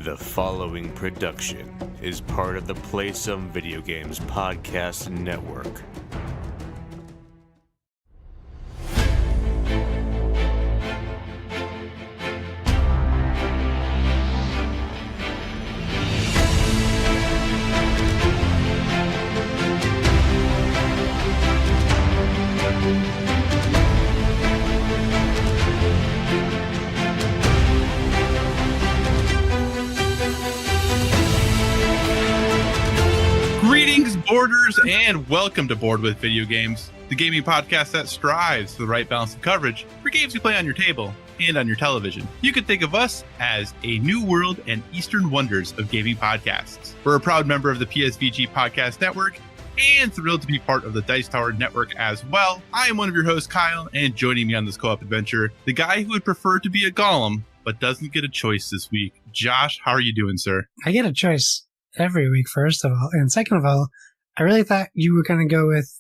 The following production is part of the Play Some Video Games podcast network. Boarders, and welcome to Board with Video Games, the gaming podcast that strives for the right balance of coverage for games you play on your table and on your television. You could think of us as a new world and Eastern wonders of gaming podcasts. We're a proud member of the PSVG Podcast Network and thrilled to be part of the Dice Tower Network as well. I am one of your hosts, Kyle, and joining me on this co-op adventure, the guy who would prefer to be a golem but doesn't get a choice this week. Josh, how are you doing, sir? I get a choice every week, first of all. And second of all, I really thought you were going to go with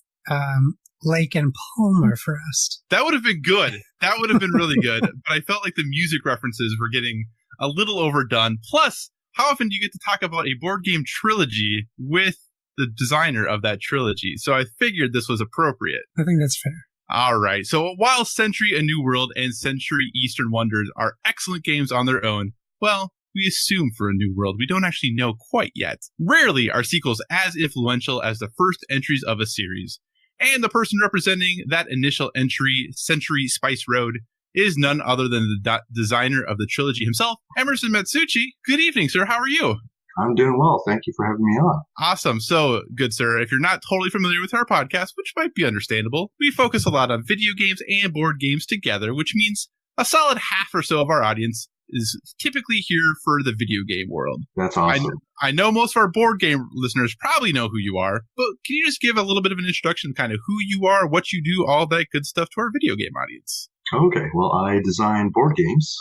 Lake and Palmer for us. That would have been good. That would have been really good. But I felt like the music references were getting a little overdone. Plus, how often do you get to talk about a board game trilogy with the designer of that trilogy? So I figured this was appropriate. I think that's fair. All right. So while Century: A New World and Century: Eastern Wonders are excellent games on their own, well, we assume for A New World. We don't actually know quite yet. Rarely are sequels as influential as the first entries of a series. And the person representing that initial entry, Century Spice Road, is none other than the designer of the trilogy himself, Emerson Matsuuchi. Good evening, sir. How are you? I'm doing well. Thank you for having me on. Awesome. So, good sir, if you're not totally familiar with our podcast, which might be understandable, we focus a lot on video games and board games together, which means a solid half or so of our audience is typically here for the video game world. That's awesome. I know most of our board game listeners probably know who you are, but can you just give a little bit of an introduction, kind of who you are, what you do, all that good stuff to our video game audience? Okay, well, I design board games.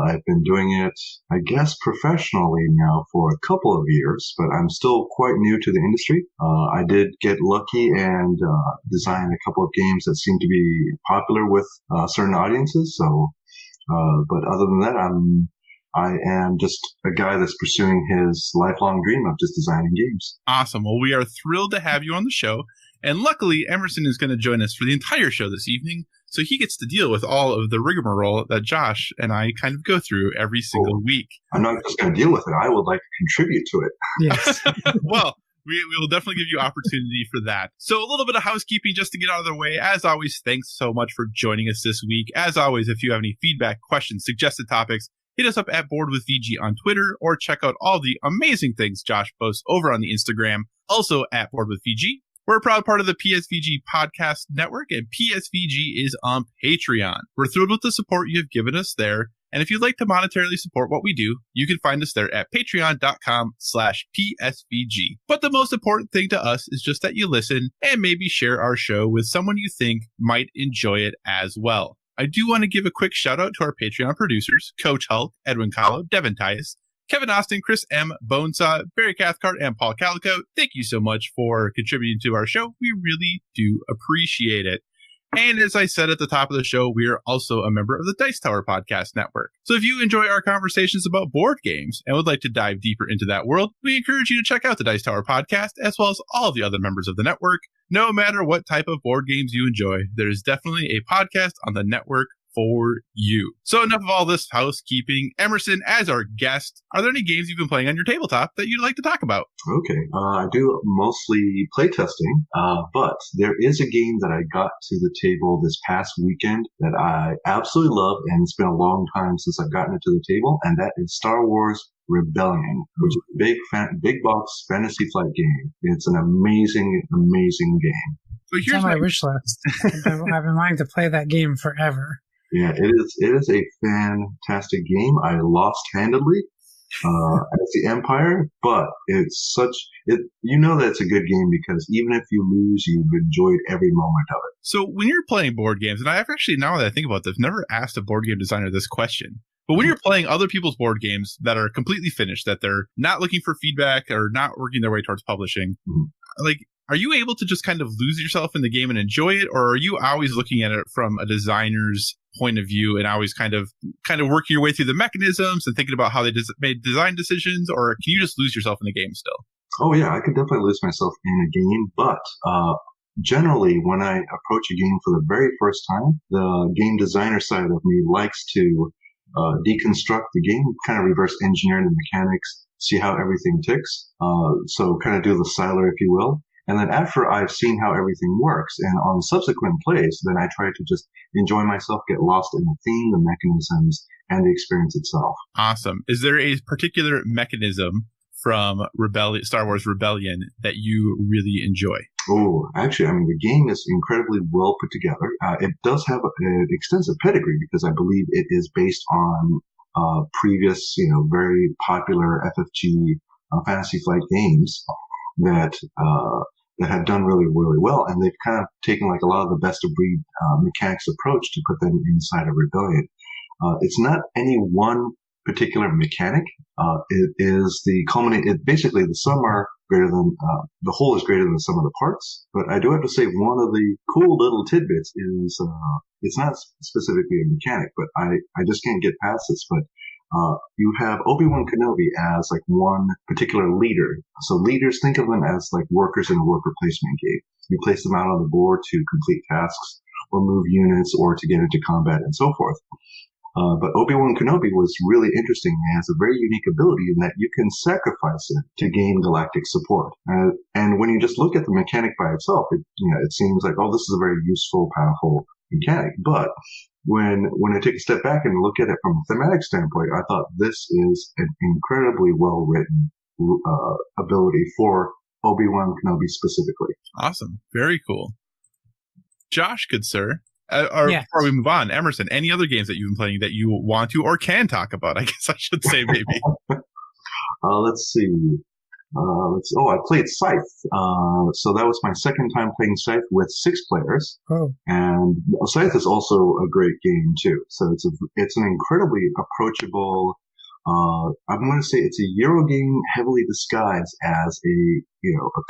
I've been doing it, I guess, professionally now for a couple of years, but I'm still quite new to the industry. I did get lucky and design a couple of games that seem to be popular with certain audiences, so but other than that, I am just a guy that's pursuing his lifelong dream of just designing games. Awesome. Well, we are thrilled to have you on the show. And luckily, Emerson is going to join us for the entire show this evening, so he gets to deal with all of the rigmarole that Josh and I kind of go through every single week. I'm not just going to deal with it. I would like to contribute to it. Yes. Well, we will definitely give you opportunity for that. So a little bit of housekeeping just to get out of the way. As always, thanks so much for joining us this week. As always, if you have any feedback, questions, suggested topics, hit us up at Board with VG on Twitter, or check out all the amazing things Josh posts over on the Instagram, also at Board with VG. We're a proud part of the PSVG Podcast Network, and PSVG is on Patreon. We're thrilled with the support you have given us there. And if you'd like to monetarily support what we do, you can find us there at patreon.com/PSVG. But the most important thing to us is just that you listen and maybe share our show with someone you think might enjoy it as well. I do want to give a quick shout out to our Patreon producers, Coach Hulk, Edwin Kahlo, Devin Tias, Kevin Austin, Chris M, Bonesaw, Barry Cathcart, and Paul Calico. Thank you so much for contributing to our show. We really do appreciate it. And as I said at the top of the show, we are also a member of the Dice Tower Podcast Network. So if you enjoy our conversations about board games and would like to dive deeper into that world, we encourage you to check out the Dice Tower Podcast, as well as all the other members of the network. No matter what type of board games you enjoy, there is definitely a podcast on the network for you. So enough of all this housekeeping. Emerson, as our guest, are there any games you've been playing on your tabletop that you'd like to talk about? Okay, I do mostly playtesting, but there is a game that I got to the table this past weekend that I absolutely love, and it's been a long time since I've gotten it to the table, and that is Star Wars Rebellion, which is a big box fantasy flight game. It's an amazing, amazing game. So it's on my wish list. I've been wanting to play that game forever. Yeah, it is a fantastic game. I lost handedly as the Empire, but it's that it's a good game because even if you lose, you've enjoyed every moment of it. So when you're playing board games, and I've actually, now that I think about this, never asked a board game designer this question, but when you're playing other people's board games that are completely finished, that they're not looking for feedback or not working their way towards publishing, like, are you able to just kind of lose yourself in the game and enjoy it, or are you always looking at it from a designer's point of view and always kind of working your way through the mechanisms and thinking about how they made design decisions, or can you just lose yourself in the game still? Oh yeah, I could definitely lose myself in a game, but generally when I approach a game for the very first time, the game designer side of me likes to deconstruct the game, kind of reverse engineer the mechanics, see how everything ticks. So kind of do the styler, if you will. And then after I've seen how everything works, and on subsequent plays, then I try to just enjoy myself, get lost in the theme, the mechanisms, and the experience itself. Awesome. Is there a particular mechanism from Star Wars Rebellion that you really enjoy? Oh, actually, I mean, the game is incredibly well put together. It does have an extensive pedigree because I believe it is based on previous, very popular FFG Fantasy Flight games that have done really, really well. And they've kind of taken like a lot of the best of breed mechanics approach to put them inside of Rebellion. It's not any one particular mechanic. It is basically the sum are greater than, the whole is greater than the sum of the parts. But I do have to say one of the cool little tidbits is, it's not specifically a mechanic, but I just can't get past this, but you have Obi-Wan Kenobi as like one particular leader. So leaders, think of them as like workers in a worker placement game. You place them out on the board to complete tasks or move units or to get into combat and so forth. But Obi-Wan Kenobi was really interesting. He has a very unique ability in that you can sacrifice it to gain galactic support. And when you just look at the mechanic by itself, it seems like, oh, this is a very useful, powerful mechanic. But when I take a step back and look at it from a thematic standpoint, I thought this is an incredibly well-written ability for Obi-Wan Kenobi specifically. Awesome. Very cool. Josh, good sir. Yes. Before we move on, Emerson, any other games that you've been playing that you want to or can talk about? I guess I should say maybe. Let's see. I played Scythe. So that was my second time playing Scythe with 6 players. Oh. And Scythe is also a great game too. So it's an incredibly approachable, I'm going to say it's a Euro game heavily disguised as a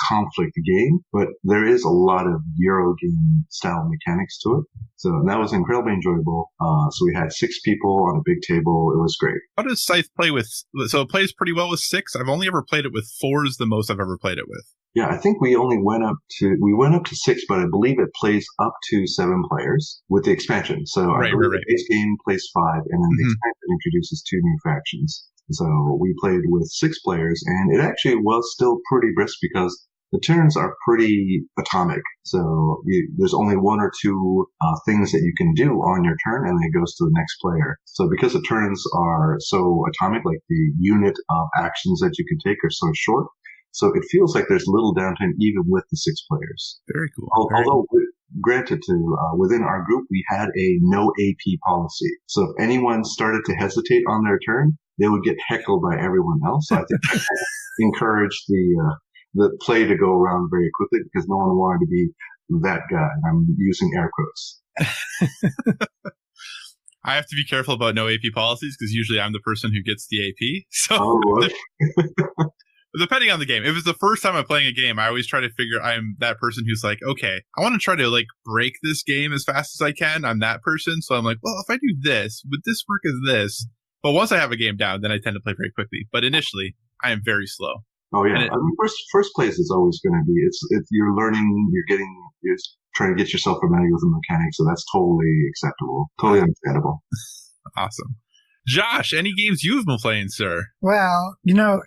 conflict game, but there is a lot of Euro game style mechanics to it. So that was incredibly enjoyable. So we had 6 people on a big table. It was great. How does Scythe play with? So it plays pretty well with 6. I've only ever played it with 4 is the most I've ever played it with. Yeah, I think we went up to 6, but I believe it plays up to 7 players with the expansion. So right. The base game plays 5, and then the expansion introduces 2 new factions. So we played with 6 players, and it actually was still pretty brisk because the turns are pretty atomic. So there's only 1 or 2 things that you can do on your turn, and then it goes to the next player. So because the turns are so atomic, like the unit of actions that you can take are so short, so it feels like there's little downtime even with the 6 players. Very cool. Although, granted, within our group, we had a no AP policy. So if anyone started to hesitate on their turn, they would get heckled by everyone else. So I think I encouraged the play to go around very quickly because no one wanted to be that guy. I'm using air quotes. I have to be careful about no AP policies because usually I'm the person who gets the AP. So depending on the game, if it's the first time I'm playing a game, I always try to figure I'm that person who's like, okay, I want to try to like break this game as fast as I can. I'm that person. So I'm like, well, if I do this, would this work as this? But once I have a game down, then I tend to play very quickly. But initially, I am very slow. Oh yeah, I mean, first place is always going to be. It's you're learning, you're trying to get yourself familiar with the mechanics, so that's totally acceptable, totally understandable. Awesome, Josh. Any games you've been playing, sir? Well,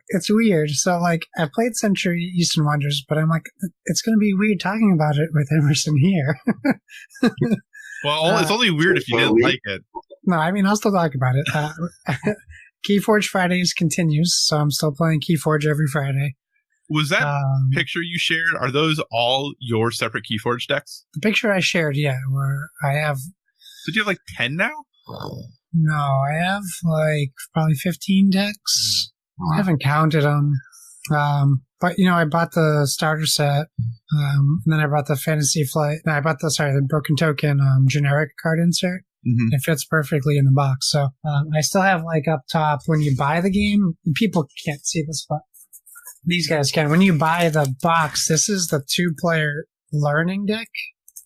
it's weird. So like, I played Century Eastern Wonders, but I'm like, it's going to be weird talking about it with Emerson here. Well, it's only weird if you didn't like it. No, I mean, I'll still talk about it. Keyforge Fridays continues, so I'm still playing Keyforge every Friday. Was that picture you shared, are those all your separate Keyforge decks? The picture I shared, yeah, where I have... So do you have like 10 now? No, I have like probably 15 decks. I haven't counted them. But, I bought the starter set, and then I bought the Fantasy Flight, no, I bought the Broken Token generic card insert. Mm-hmm. It fits perfectly in the box. So I still have like up top when you buy the game, and people can't see this, but these guys can. When you buy the box, this is the 2-player learning deck.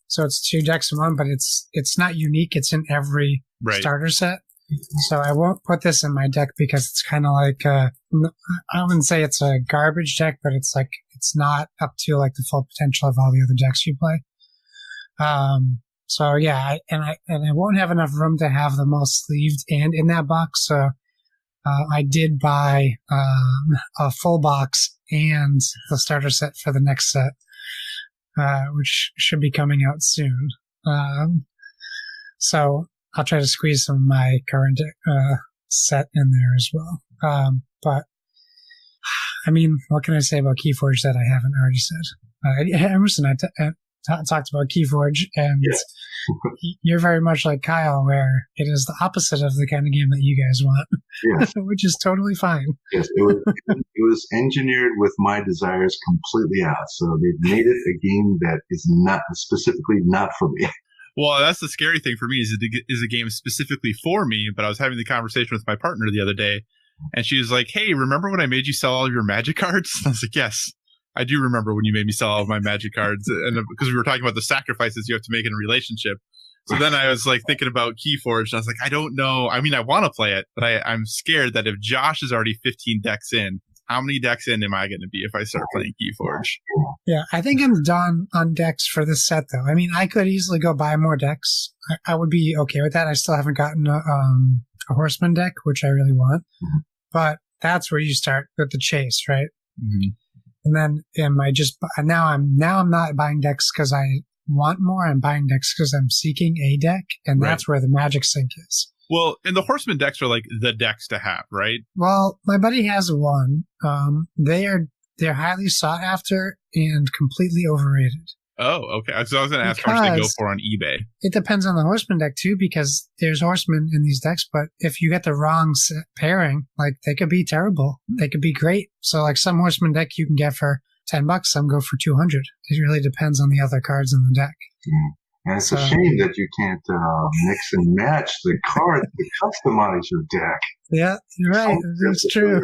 So it's 2 decks in one, but it's not unique. It's in every starter set. So I won't put this in my deck because it's kind of like, I wouldn't say it's a garbage deck, but it's like, it's not up to like the full potential of all the other decks you play. So yeah, I won't have enough room to have them all sleeved and in that box. So, I did buy, a full box and the starter set for the next set, which should be coming out soon. So I'll try to squeeze some of my current set in there as well. But I mean, what can I say about Keyforge that I haven't already said? Emerson, I talked about Keyforge, and you're very much like Kyle, where it is the opposite of the kind of game that you guys want, which is totally fine. Yes, it was engineered with my desires completely out. So they've made it a game that is not specifically not for me. Well, that's the scary thing for me is a game specifically for me. But I was having the conversation with my partner the other day, and she was like, "Hey, remember when I made you sell all of your Magic cards?" And I was like, "Yes, I do remember when you made me sell all of my Magic cards." And because we were talking about the sacrifices you have to make in a relationship. So then I was like thinking about Keyforge, and I was like, I don't know. I mean, I want to play it, but I'm scared that if Josh is already 15 decks in, how many decks in am I going to be if I start playing Keyforge? Yeah, I think I'm done on decks for this set, though. I mean, I could easily go buy more decks. I would be okay with that. I still haven't gotten a Horseman deck, which I really want. Mm-hmm. But that's where you start with the chase, right? Mm-hmm. And then now I'm not buying decks because I want more. I'm buying decks because I'm seeking a deck, and that's where the magic sink is. Well, and the Horseman decks are like the decks to have, right? Well, my buddy has one. They're highly sought after and completely overrated. Oh, okay. So I was going to ask how much they go for on eBay. It depends on the Horseman deck too, because there's Horsemen in these decks, but if you get the wrong pairing, like they could be terrible. They could be great. So like some Horseman deck you can get for $10, some go for $200. It really depends on the other cards in the deck. And it's a shame that you can't mix and match the cards to customize your deck. Yeah, you're right. That's true.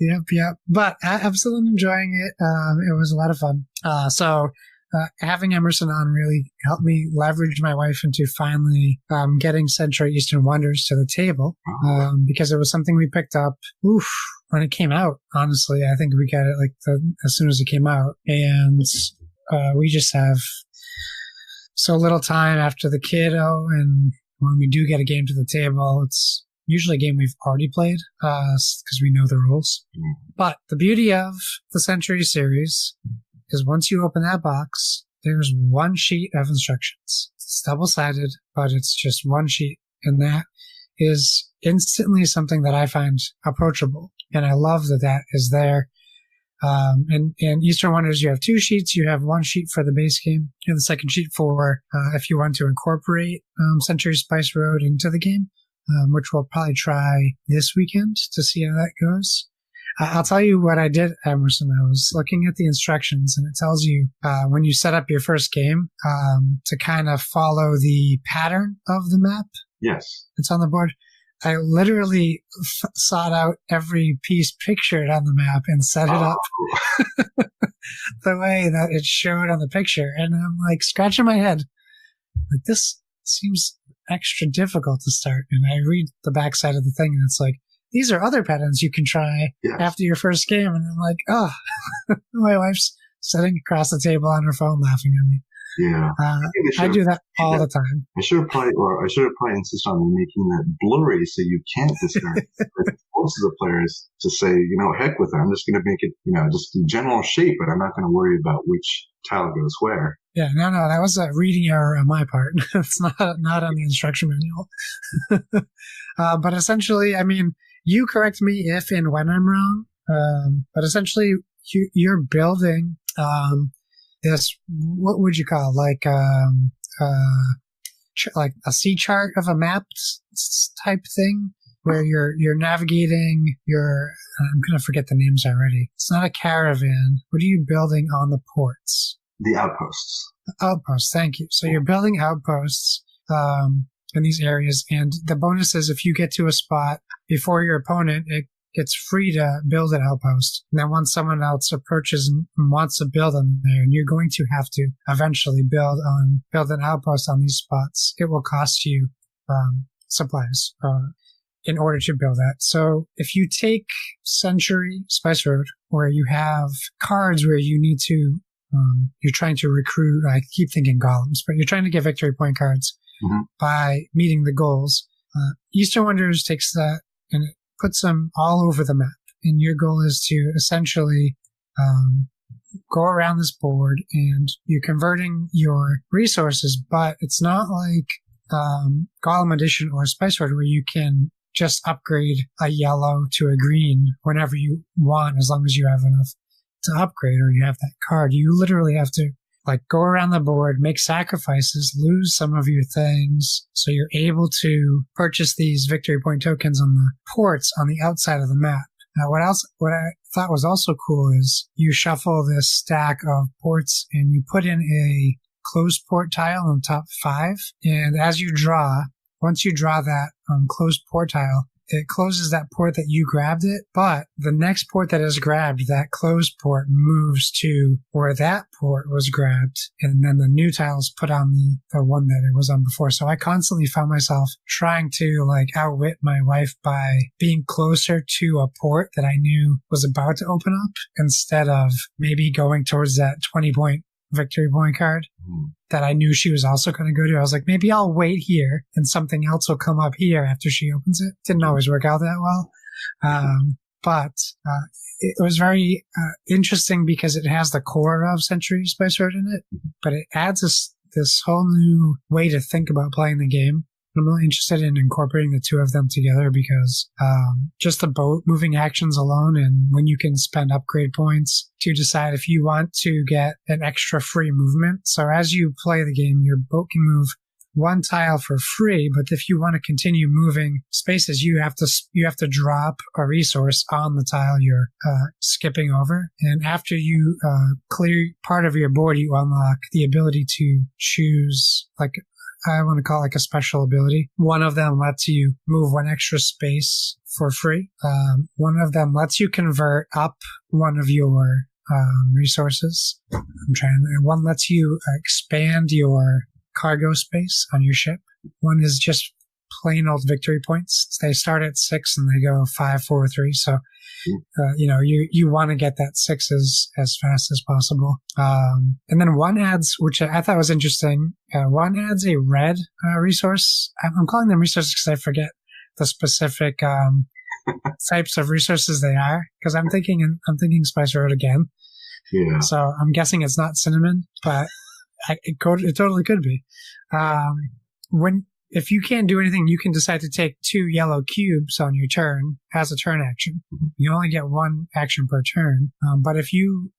Yep. But I'm absolutely enjoying it. It was a lot of fun. So having Emerson on really helped me leverage my wife into finally getting Century Eastern Wonders to the table, because it was something we picked up when it came out. Honestly, I think we got it like as soon as it came out, and we just have so little time after the kiddo, and when we do get a game to the table, it's usually a game we've already played because we know the rules. But the beauty of the Century series is once you open that box, there's one sheet of instructions. It's double-sided, but it's just one sheet. And that is instantly something that I find approachable. And I love that is there. And in Eastern Wonders, you have 2 sheets. You have 1 sheet for the base game and the second sheet for if you want to incorporate Century Spice Road into the game, which we'll probably try this weekend to see how that goes. I'll tell you what I did, Emerson. I was looking at the instructions, and it tells you when you set up your first game to kind of follow the pattern of the map. Yes. It's on the board. I literally sought out every piece pictured on the map and set it up the way that it showed on the picture. And I'm like scratching my head. Like, this seems extra difficult to start. And I read the backside of the thing, and it's like, these are other patterns you can try after your first game. And I'm like, my wife's sitting across the table on her phone laughing at me. Yeah, I do that all the time. I should have probably insist on making that blurry so you can't discern. Most of the players to say, heck with it. I'm just going to make it, just the general shape, but I'm not going to worry about which tile goes where. Yeah, no, that was a reading error on my part. It's not on the instruction manual. But essentially, I mean, you correct me if and when I'm wrong. But essentially, you're building this, what would you call it? Like a C chart of a map type thing, where you're navigating I'm going to forget the names already. It's not a caravan. What are you building on the ports? The outposts. The outposts, thank you. So you're building outposts in these areas, and the bonus is if you get to a spot before your opponent, it it's free to build an outpost. And then once someone else approaches and wants to build on there, and you're going to have to eventually build an outpost on these spots, it will cost you supplies in order to build that. So if you take Century Spice Road, where you have cards where you need to, you're trying to recruit, I keep thinking golems, but you're trying to get victory point cards by meeting the goals. Eastern Wonders takes that and it puts them all over the map. And your goal is to essentially go around this board and you're converting your resources, but it's not like Golem Edition or Spice Road where you can just upgrade a yellow to a green whenever you want, as long as you have enough to upgrade or you have that card. You literally have to go around the board, make sacrifices, lose some of your things, so you're able to purchase these victory point tokens on the ports on the outside of the map. Now, what I thought was also cool is you shuffle this stack of ports and you put in a closed port tile on the top 5. And as you draw, once you draw that closed port tile, it closes that port that you grabbed it, but the next port that is grabbed, that closed port, moves to where that port was grabbed, and then the new tile is put on the one that it was on before. So I constantly found myself trying to outwit my wife by being closer to a port that I knew was about to open up, instead of maybe going towards that 20-point victory point card that I knew she was also going to go to. I was like, maybe I'll wait here and something else will come up here after she opens it. Didn't always work out that well. But it was very interesting because it has the core of Century Spice Road in it, but it adds this whole new way to think about playing the game. I'm really interested in incorporating the two of them together because just the boat moving actions alone, and when you can spend upgrade points to decide if you want to get an extra free movement. So as you play the game, your boat can move one tile for free, but if you want to continue moving spaces, you have to drop a resource on the tile you're skipping over. And after you clear part of your board, you unlock the ability to choose I want to call it a special ability. One of them lets you move one extra space for free. One of them lets you convert up one of your resources. One lets you expand your cargo space on your ship. One is just plain old victory points. They start at 6 and they go 5, 4, 3. So, you want to get that 6 as fast as possible. And then one adds, which I thought was interesting, one adds a red resource. I'm calling them resources because I forget the specific types of resources they are, because I'm thinking Spice Road again. Yeah. So I'm guessing it's not cinnamon, but it totally could be. If you can't do anything, you can decide to take 2 yellow cubes on your turn as a turn action. You only get 1 action per turn. But if you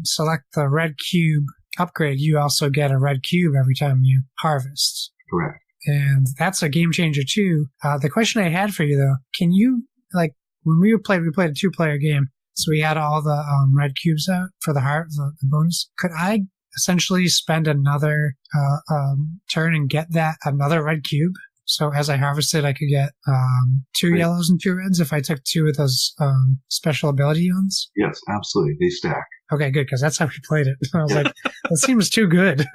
select the red cube upgrade, you also get a red cube every time you harvest. Correct. And that's a game changer too. The question I had for you though, can you, when we played a 2-player game, so we had all the red cubes out for the bonus. Could I essentially spend another turn and get another red cube? So as I harvested, I could get 2 yellows and 2 reds if I took 2 of those special ability ones? Yes, absolutely. They stack. Okay, good, because that's how we played it. I was like, that seems too good.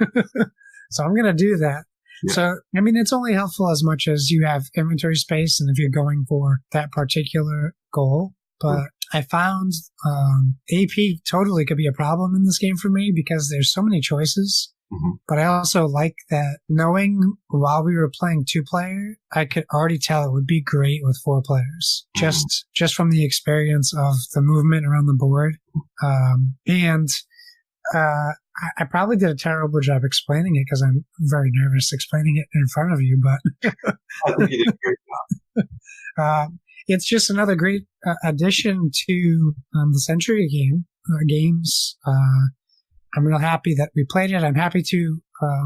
So I'm going to do that. Yeah. So, it's only helpful as much as you have inventory space and if you're going for that particular goal. But I found AP totally could be a problem in this game for me because there's so many choices. But I also like that knowing while we were playing 2-player, I could already tell it would be great with 4 players. Just from the experience of the movement around the board. I probably did a terrible job explaining it because I'm very nervous explaining it in front of you, but I think you did a great job. It's just another great addition to the Century games. I'm real happy that we played it. I'm happy to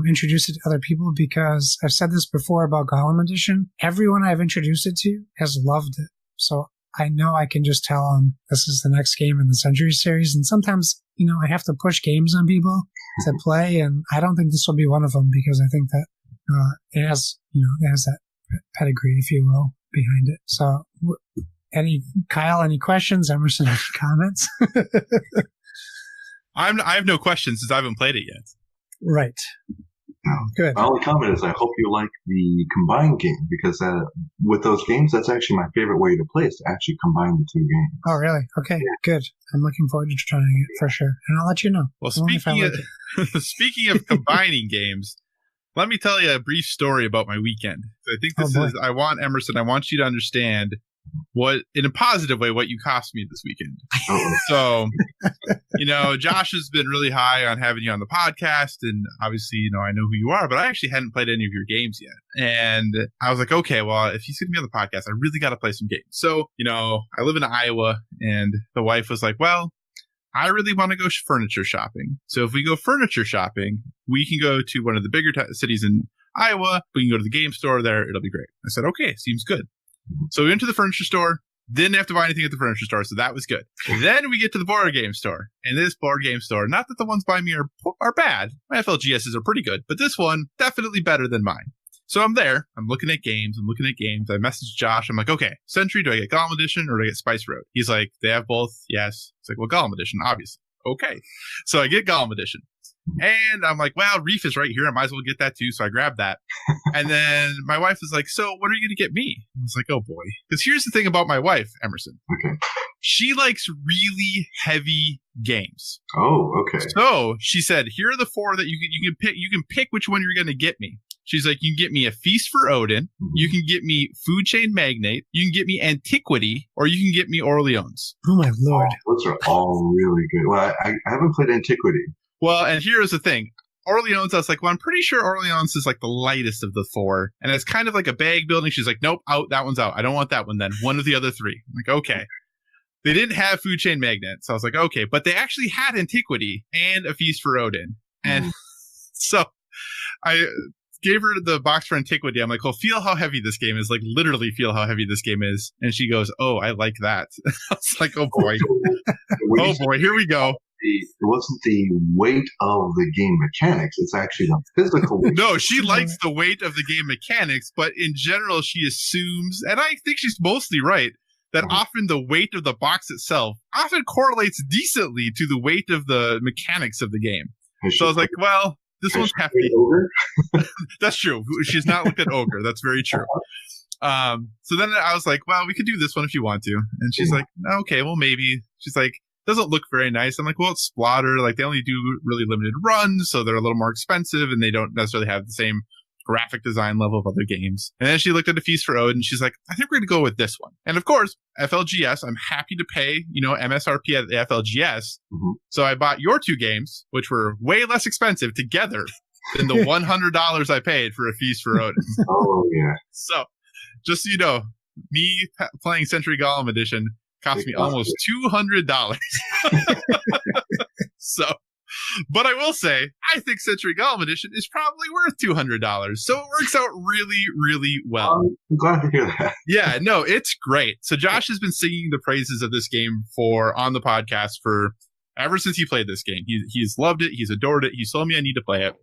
introduce it to other people because I've said this before about Golem Edition. Everyone I've introduced it to has loved it. So I know I can just tell them this is the next game in the Century series. And sometimes, I have to push games on people to play. And I don't think this will be one of them because I think that it has that pedigree, if you will, behind it. So Kyle, any questions? Emerson, any comments? I have no questions since I haven't played it yet. Right. Good. My only comment is I hope you like the combined game because with those games, that's actually my favorite way to play is to actually combine the two games. Oh, really? Okay, good. I'm looking forward to trying it for sure. And I'll let you know. Well, speaking of combining games, let me tell you a brief story about my weekend. I think I want you to understand in a positive way, what you cost me this weekend. So, Josh has been really high on having you on the podcast. And obviously, I know who you are, but I actually hadn't played any of your games yet. And I was like, okay, well, if he's going to be on the podcast, I really got to play some games. So, I live in Iowa and the wife was like, well, I really want to go furniture shopping. So if we go furniture shopping, we can go to one of the bigger cities in Iowa. We can go to the game store there. It'll be great. I said, okay, seems good. So we went to the furniture store, didn't have to buy anything at the furniture store, so that was good. Then we get to the board game store, and this board game store, not that the ones by me are bad. My FLGSs are pretty good, but this one, definitely better than mine. So I'm there, I'm looking at games. I message Josh, I'm like, okay, Century, do I get Golem Edition or do I get Spice Road? He's like, they have both, yes. It's like, well, Golem Edition, obviously. Okay. So I get Golem Edition. And I'm like, well, Reef is right here. I might as well get that too. So I grabbed that. And then my wife was like, so what are you going to get me? I was like, oh boy. Because here's the thing about my wife, Emerson. Okay. She likes really heavy games. Oh, okay. So she said, here are the four that you can pick. You can pick which one you're going to get me. She's like, you can get me A Feast for Odin. Mm-hmm. You can get me Food Chain Magnate. You can get me Antiquity, or you can get me Orleans. Oh my lord. Those are all really good. Well, I haven't played Antiquity. Well, and here's the thing. Orleans, I was like, well, I'm pretty sure Orleans is like the lightest of the four. And it's kind of like a bag building. She's like, nope, out. That one's out. I don't want that one then. One of the other three. I'm like, okay. They didn't have Food Chain Magnate. So I was like, okay. But they actually had Antiquity and A Feast for Odin. And so I gave her the box for Antiquity. I'm like, well, feel how heavy this game is. Like, literally feel how heavy this game is. And she goes, oh, I like that. I was like, oh boy. Oh boy, here we go. It wasn't the weight of the game mechanics. It's actually the physical weight. No, she likes the weight of the game mechanics, but in general, she assumes, and I think she's mostly right, that often the weight of the box itself often correlates decently to the weight of the mechanics of the game. So I was like, well, this one's hefty. That's true. She's not looked at Ogre. That's very true. So then I was like, well, we could do this one if you want to. And she's like, okay, well, maybe. She's like, doesn't look very nice. I'm like, well, it's Splotter. Like, they only do really limited runs, so they're a little more expensive, and they don't necessarily have the same graphic design level of other games. And then she looked at A Feast for Odin, and she's like, I think we're going to go with this one. And of course, FLGS, I'm happy to pay, MSRP at the FLGS. Mm-hmm. So I bought your two games, which were way less expensive together than the $100 I paid for A Feast for Odin. Oh, yeah. So, just so you know, me playing Century Golem Edition cost me almost $200. So, but I will say, I think Century Golem Edition is probably worth $200. So it works out really, really well. I'm glad to hear that. Yeah, no, it's great. So Josh has been singing the praises of this game on the podcast ever since he played this game. He's loved it. He's adored it. He's told me I need to play it.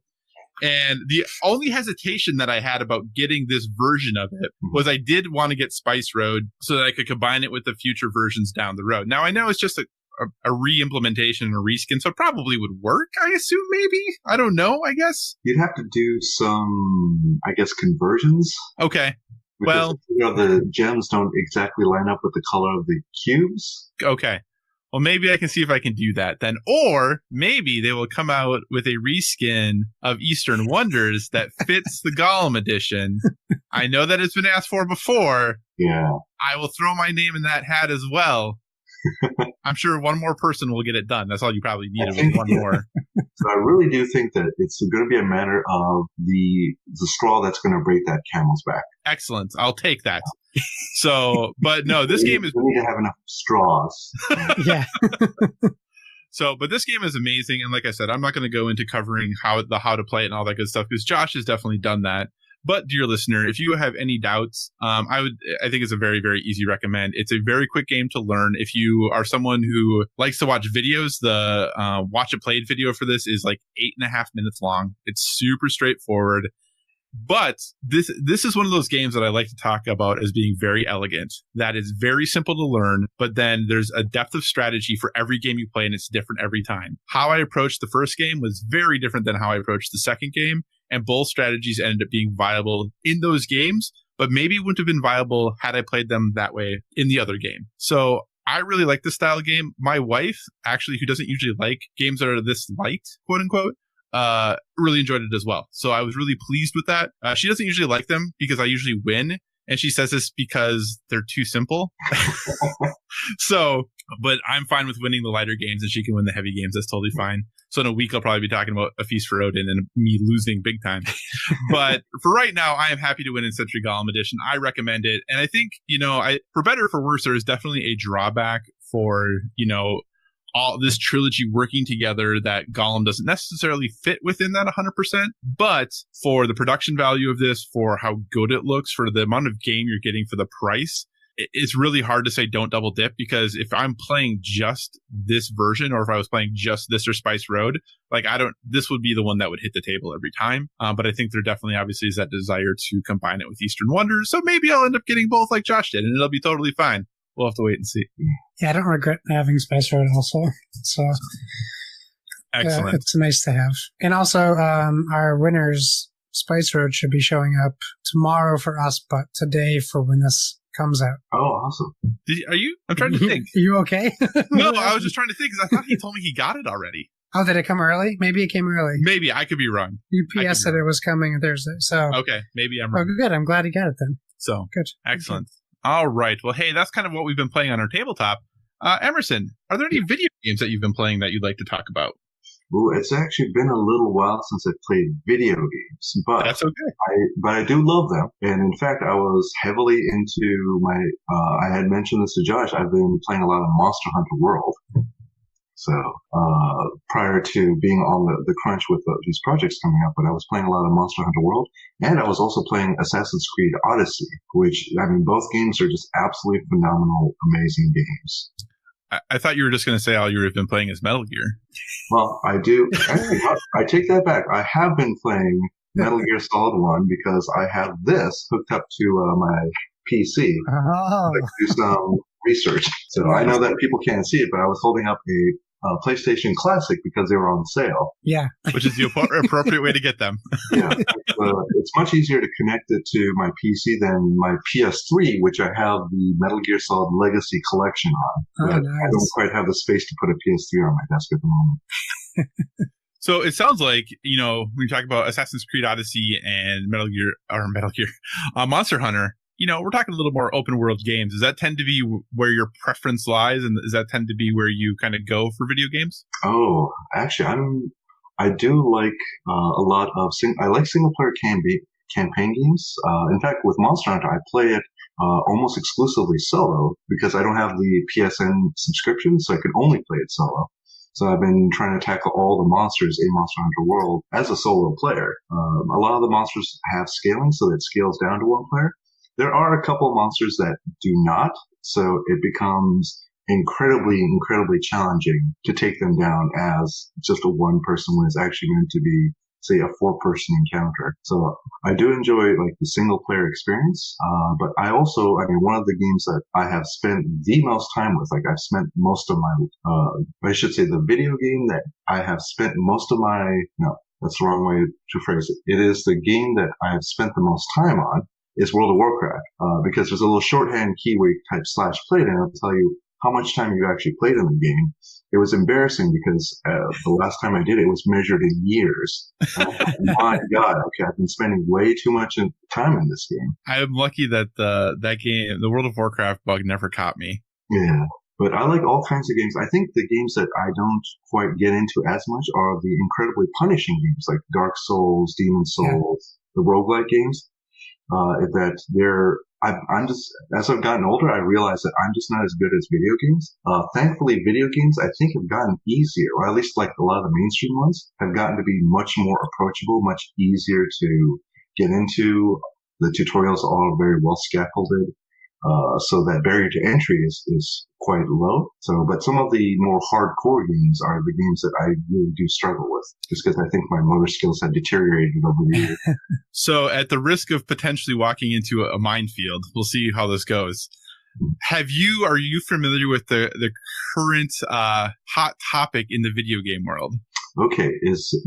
And the only hesitation that I had about getting this version of it was I did want to get Spice Road so that I could combine it with the future versions down the road. Now, I know it's just a re-implementation and a reskin, so it probably would work, I assume, maybe? I don't know, I guess. You'd have to do some, I guess, conversions. Okay. Because, the gems don't exactly line up with the color of the cubes. Okay. Well, maybe I can see if I can do that then. Or maybe they will come out with a reskin of Eastern Wonders that fits the Golem edition. I know that it's been asked for before. Yeah. I will throw my name in that hat as well. I'm sure one more person will get it done. That's all you probably need is one more. So I really do think that it's going to be a matter of the straw that's going to break that camel's back. Excellent. I'll take that. So, but no, this game is... We need to have enough straws. Yeah. So, but this game is amazing. And like I said, I'm not going to go into covering how to play it and all that good stuff because Josh has definitely done that. But dear listener, if you have any doubts, I think it's a very, very easy recommend. It's a very quick game to learn. If you are someone who likes to watch videos, the watch it played video for this is like 8.5 minutes long. It's super straightforward. But this is one of those games that I like to talk about as being very elegant. That is very simple to learn, but then there's a depth of strategy for every game you play, and it's different every time. How I approached the first game was very different than how I approached the second game, and both strategies ended up being viable in those games, but maybe wouldn't have been viable had I played them that way in the other game. So I really like this style of game. My wife, actually, who doesn't usually like games that are this light, quote unquote, really enjoyed it as well. So I was really pleased with that. She doesn't usually like them because I usually win. And she says this because they're too simple. So, but I'm fine with winning the lighter games and she can win the heavy games. That's totally fine. So in a week, I'll probably be talking about A Feast for Odin and me losing big time. But for right now, I am happy to win in Century Golem Edition. I recommend it. And I think, for better or for worse, there is definitely a drawback for, all this trilogy working together that Gollum doesn't necessarily fit within that 100%, but for the production value of this, for how good it looks, for the amount of game you're getting for the price, it's really hard to say don't double dip, because if I'm playing just this version, or if I was playing just this or Spice Road, this would be the one that would hit the table every time. But I think there definitely obviously is that desire to combine it with Eastern Wonders. So maybe I'll end up getting both like Josh did, and it'll be totally fine. We'll have to wait and see. Yeah, I don't regret having Spice Road also. So excellent. It's nice to have. And also, our winners, Spice Road, should be showing up tomorrow for us, but today for when this comes out. Oh, awesome. I'm trying to think. Are you okay? No, I was just trying to think because I thought he told me he got it already. Oh, did it come early? Maybe it came early. Maybe. I could be wrong. UPS said it was coming Thursday. So okay, maybe I'm wrong. Oh, good. I'm glad he got it then. So good. Excellent. Good. All right. Well, hey, that's kind of what we've been playing on our tabletop. Emerson, are there any video games that you've been playing that you'd like to talk about? Well, it's actually been a little while since I played video games, but that's okay. I do love them. And in fact, I was heavily into I had mentioned this to Josh. I've been playing a lot of Monster Hunter World. So prior to being on the crunch with these projects coming up, but I was playing a lot of Monster Hunter World, and I was also playing Assassin's Creed Odyssey, which, both games are just absolutely phenomenal, amazing games. I thought you were just going to say all you've been playing is Metal Gear. Well, I do. Actually, I take that back. I have been playing Metal Gear Solid 1 because I have this hooked up to my PC. Oh. To do some research. So I know that people can't see it, but I was holding up a PlayStation Classic because they were on sale. Yeah. Which is the appropriate way to get them. Yeah. It's much easier to connect it to my PC than my PS3, which I have the Metal Gear Solid Legacy Collection on. Oh, but nice. I don't quite have the space to put a PS3 on my desk at the moment. So it sounds like, when you talk about Assassin's Creed Odyssey and Monster Hunter, we're talking a little more open world games. Does that tend to be where your preference lies? And does that tend to be where you kind of go for video games? Oh, actually, I do like a lot of I like single player campaign games. In fact, with Monster Hunter, I play it almost exclusively solo because I don't have the PSN subscription, so I can only play it solo. So I've been trying to tackle all the monsters in Monster Hunter World as a solo player. A lot of the monsters have scaling, so it scales down to one player. There are a couple of monsters that do not, so it becomes incredibly, incredibly challenging to take them down as just a one-person when it's actually meant to be, say, a four-person encounter. So I do enjoy the single-player experience, but I also, one of the games that I have spent the most time with, I've spent most of my, I should say the video game that I have spent most of my, no, that's the wrong way to phrase it. It is the game that I have spent the most time on is World of Warcraft, because there's a little shorthand keyword type /played, and it'll tell you how much time you actually played in the game. It was embarrassing because the last time I did it was measured in years. My God, okay, I've been spending way too much time in this game. I'm lucky that that game, the World of Warcraft bug, never caught me. Yeah, but I like all kinds of games. I think the games that I don't quite get into as much are the incredibly punishing games like Dark Souls, Demon Souls, the roguelike games. I'm just, as I've gotten older, I realize that I'm just not as good as video games. Thankfully, video games, I think, have gotten easier, or at least a lot of the mainstream ones have gotten to be much more approachable, much easier to get into. The tutorials are all very well scaffolded. So that barrier to entry is quite low. So, but some of the more hardcore games are the games that I really do struggle with, just because I think my motor skills have deteriorated over the years. So at the risk of potentially walking into a minefield, we'll see how this goes. Are you familiar with the current hot topic in the video game world? Okay,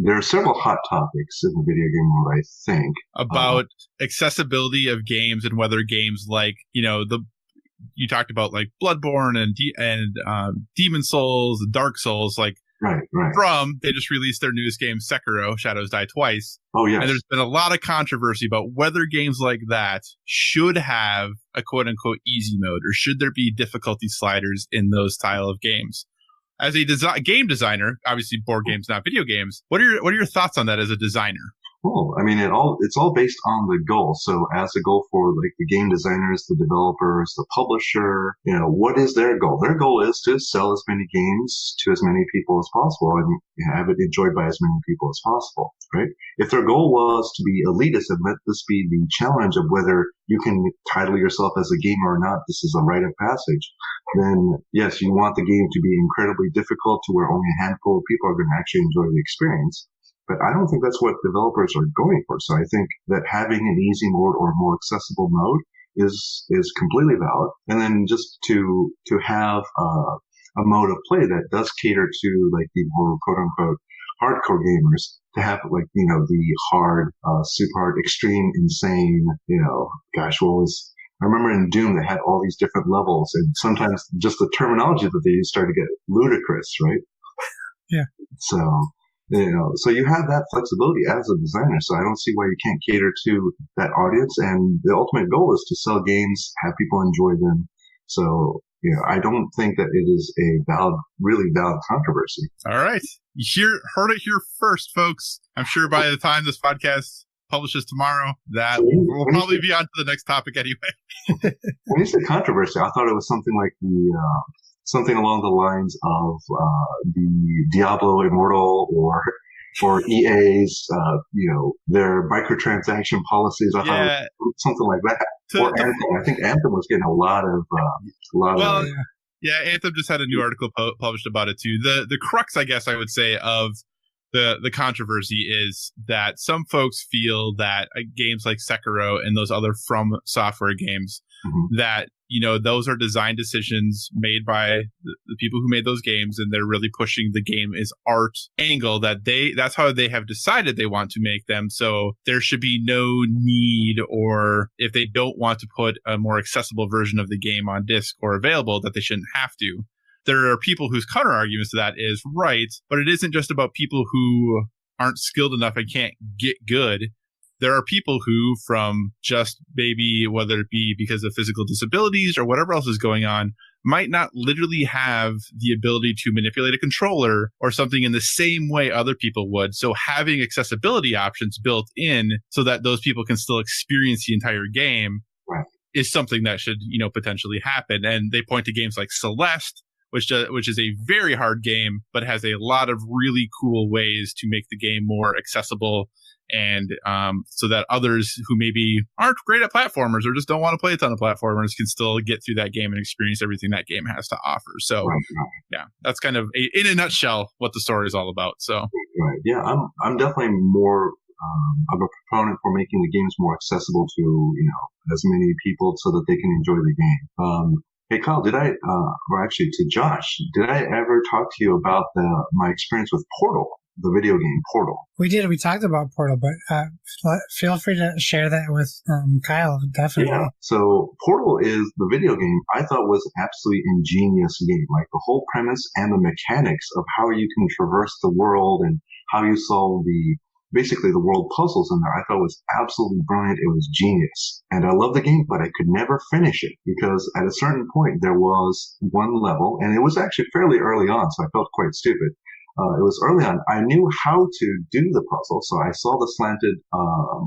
there are several hot topics in the video game world, I think. About accessibility of games and whether games like, you talked about like Bloodborne and Demon Souls and Dark Souls, like right. They just released their newest game, Sekiro, Shadows Die Twice. Oh, yes. And there's been a lot of controversy about whether games like that should have a quote unquote easy mode, or should there be difficulty sliders in those style of games. As a game designer, obviously board games, not video games, what are your thoughts on that as a designer? Well, I mean, it's all based on the goal. So as a goal for like the game designers, the developers, the publisher, what is their goal? Their goal is to sell as many games to as many people as possible and have it enjoyed by as many people as possible, right? If their goal was to be elitist and let this be the challenge of whether you can title yourself as a gamer or not, this is a rite of passage, then yes, you want the game to be incredibly difficult to where only a handful of people are going to actually enjoy the experience. But I don't think that's what developers are going for. So I think that having an easy mode or more accessible mode is completely valid. And then just to have a mode of play that does cater to like the more quote unquote hardcore gamers, to have like, the hard, super hard, extreme, insane, I remember in Doom they had all these different levels, and sometimes just the terminology that they use started to get ludicrous, right? Yeah. So you have that flexibility as a designer. So I don't see why you can't cater to that audience. And the ultimate goal is to sell games, have people enjoy them. So, I don't think that it is a really valid controversy. All right. You heard it here first, folks. I'm sure by the time this podcast publishes tomorrow, that we'll probably be on to the next topic anyway. When you say controversy, I thought it was something like something along the lines of the Diablo Immortal or EA's, their microtransaction policies. I thought it was something like that. Or Anthem. I think Anthem was getting a lot of. Yeah, Anthem just had a new article published about it too. The crux, I guess, I would say, of the controversy is that some folks feel that games like Sekiro and those other From Software games, that those are design decisions made by the people who made those games, and they're really pushing the game as art angle, that's how they have decided they want to make them. So there should be no need, or if they don't want to put a more accessible version of the game on disc or available, that they shouldn't have to. There are people whose counter arguments to that is right, but it isn't just about people who aren't skilled enough and can't get good. There are people who, from just maybe, whether it be because of physical disabilities or whatever else is going on, might not literally have the ability to manipulate a controller or something in the same way other people would. So having accessibility options built in so that those people can still experience the entire game is something that should, potentially happen. And they point to games like Celeste, which is a very hard game, but has a lot of really cool ways to make the game more accessible, and so that others who maybe aren't great at platformers or just don't want to play a ton of platformers can still get through that game and experience everything that game has to offer. So, yeah, that's kind of in a nutshell what the story is all about. So, right, yeah, I'm definitely more of a proponent for making the games more accessible to as many people so that they can enjoy the game. Hey, Kyle, to Josh, did I ever talk to you about my experience with Portal, the video game Portal? We did. We talked about Portal, but feel free to share that with Kyle, definitely. Yeah. So Portal is the video game I thought was an absolutely ingenious game. Like the whole premise and the mechanics of how you can traverse the world and how you solve basically the world puzzles in there, I thought was absolutely brilliant. It was genius. And I love the game, but I could never finish it because at a certain point there was one level, and it was actually fairly early on, so I felt quite stupid. It was early on. I knew how to do the puzzle, so I saw the slanted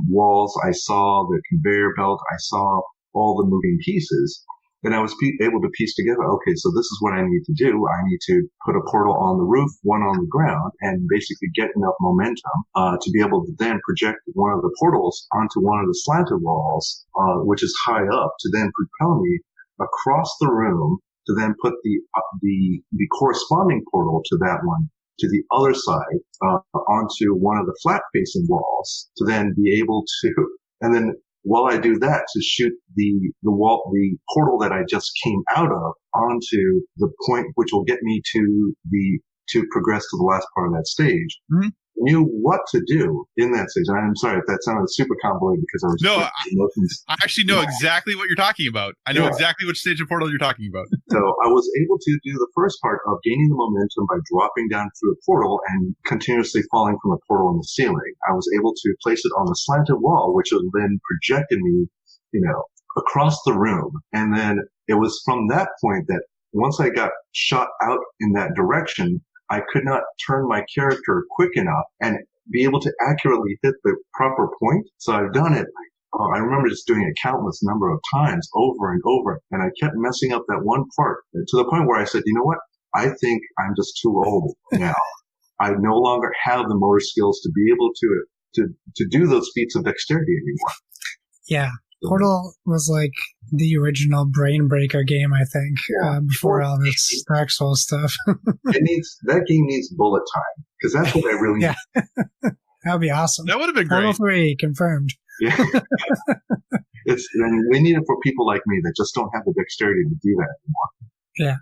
walls, I saw the conveyor belt, I saw all the moving pieces, and I was able to piece together, okay, so this is what I need to do. I need to put a portal on the roof, one on the ground, and basically get enough momentum to be able to then project one of the portals onto one of the slanted walls, which is high up, to then propel me across the room to then put the corresponding portal to that one to the other side onto one of the flat facing walls to then be able to, and then while I do that, to shoot the portal that I just came out of onto the point which will get me to progress to the last part of that stage. Mm-hmm. Knew what to do in that stage. And I'm sorry if that sounded super convoluted because I was I actually know exactly what you're talking about. I know exactly which stage of portal you're talking about. So I was able to do the first part of gaining the momentum by dropping down through a portal and continuously falling from a portal in the ceiling. I was able to place it on the slanted wall, which then projected me, across the room. And then it was from that point that once I got shot out in that direction, I could not turn my character quick enough and be able to accurately hit the proper point. So I've done it. I remember just doing it a countless number of times over and over. And I kept messing up that one part to the point where I said, you know what? I think I'm just too old now. I no longer have the motor skills to be able to do those feats of dexterity anymore. Yeah. Portal was like the original brain breaker game, I think, before all this Dark Souls stuff. That game needs bullet time because that's what I really need. That would be awesome. That would have been Portal great. 3 confirmed. Yeah. And we need it for people like me that just don't have the dexterity to do that anymore. Yeah.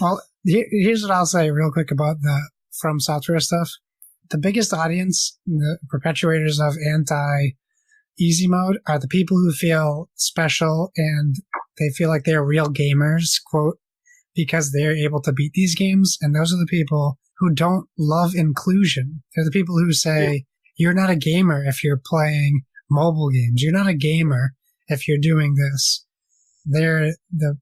Well, here's what I'll say real quick about the From Software stuff. The biggest audience, the perpetuators of anti-easy mode, are the people who feel special and they feel like they're real gamers, quote, because they're able to beat these games. And those are the people who don't love inclusion. They're the people who say, you're not a gamer if you're playing mobile games. You're not a gamer if you're doing this. They're the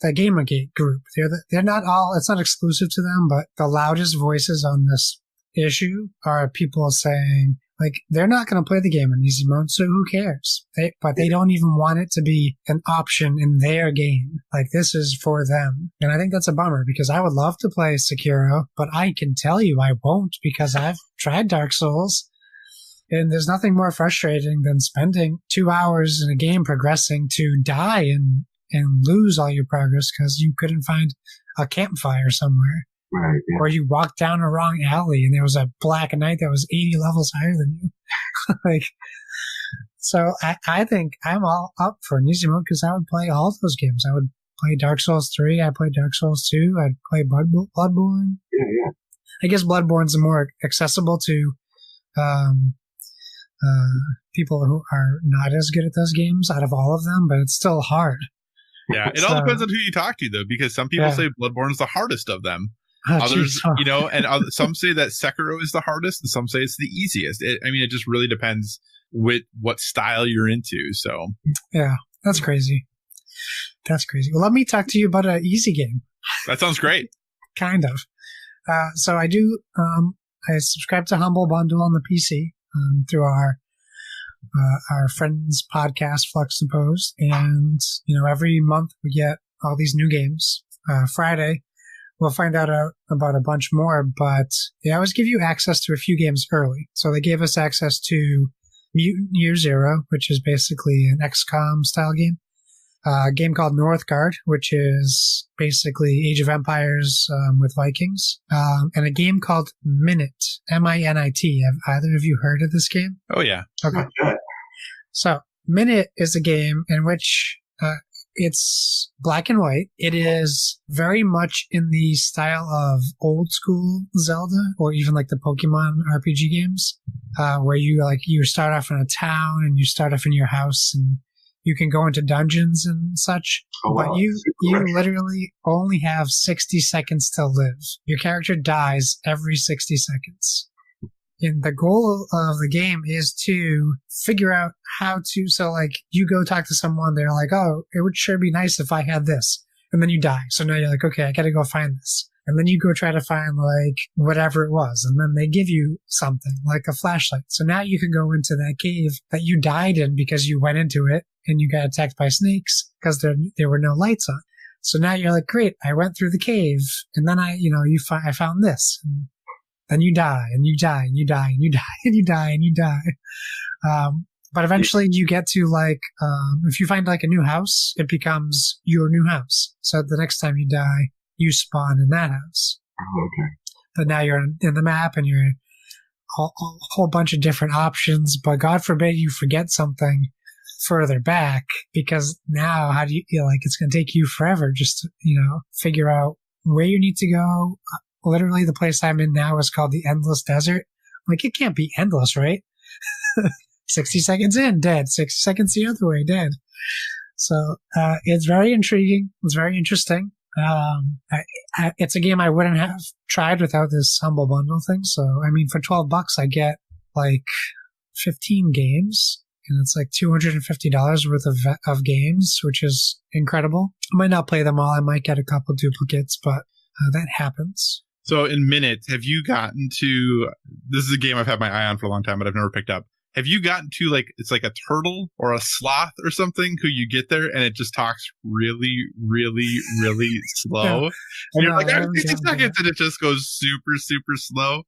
Gamergate group. They're not all, it's not exclusive to them, but the loudest voices on this issue are people saying, like, they're not going to play the game in easy mode, so who cares? But they don't even want it to be an option in their game. Like, this is for them. And I think that's a bummer because I would love to play Sekiro, but I can tell you I won't because I've tried Dark Souls. And there's nothing more frustrating than spending 2 hours in a game progressing to die and lose all your progress because you couldn't find a campfire somewhere. Right, yeah. Or you walked down a wrong alley and there was a black knight that was 80 levels higher than you. So I think I'm all up for an easy mode because I would play all those games. I would play Dark Souls 3. I'd play Dark Souls 2. I'd play Bloodborne. Yeah. I guess Bloodborne's more accessible to people who are not as good at those games out of all of them, but it's still hard. Yeah, it all depends on who you talk to, though, because some people say Bloodborne's the hardest of them. Others, and some say that Sekiro is the hardest, and some say it's the easiest. It just really depends with what style you're into. So, yeah, that's crazy. That's crazy. Well, let me talk to you about an easy game. That sounds great. Kind of. So I do. I subscribe to Humble Bundle on the PC through our friends podcast Fluxopose, and every month we get all these new games. Friday we'll find out about a bunch more, but they always give you access to a few games early. So they gave us access to Mutant Year Zero, which is basically an XCOM style game. A game called Northgard, which is basically Age of Empires with Vikings. And a game called Minute, M-I-N-I-T. Have either of you heard of this game? Oh, yeah. Okay. So Minute is a game in which it's black and white. It is very much in the style of old school Zelda or even like the Pokemon RPG games, where you start off in a town and you start off in your house and you can go into dungeons and such. Oh, wow. But you literally only have 60 seconds to live. Your character dies every 60 seconds. And the goal of the game is to figure out how to, so like you go talk to someone, they're like, oh, it would sure be nice if I had this. And then you die. So now you're like, okay, I gotta go find this. And then you go try to find like whatever it was. And then they give you something like a flashlight. So now you can go into that cave that you died in because you went into it and you got attacked by snakes because there were no lights on. So now you're like, great, I went through the cave and then I found this. And then you die and you die and you die and you die and you die and you die. But eventually you get to like, if you find like a new house, it becomes your new house. So the next time you die, you spawn in that house. Oh, okay. But now you're in the map and you're a whole bunch of different options. But God forbid you forget something further back, because now how do you feel like it's going to take you forever just to, figure out where you need to go. Literally the place I'm in now is called the Endless Desert. Like, it can't be endless, right? 60 seconds in, dead. 60 seconds the other way, dead. So it's very intriguing. It's very interesting. It's a game I wouldn't have tried without this Humble Bundle thing. So, I mean, for $12, I get like 15 games, and it's like $250 worth of games, which is incredible. I might not play them all. I might get a couple duplicates, but that happens. So in minutes, have you gotten to, this is a game I've had my eye on for a long time, but I've never picked up. Have you gotten to like, it's like a turtle or a sloth or something who you get there and it just talks really, really, really slow? And you're like, 50 seconds, and it just goes super, super slow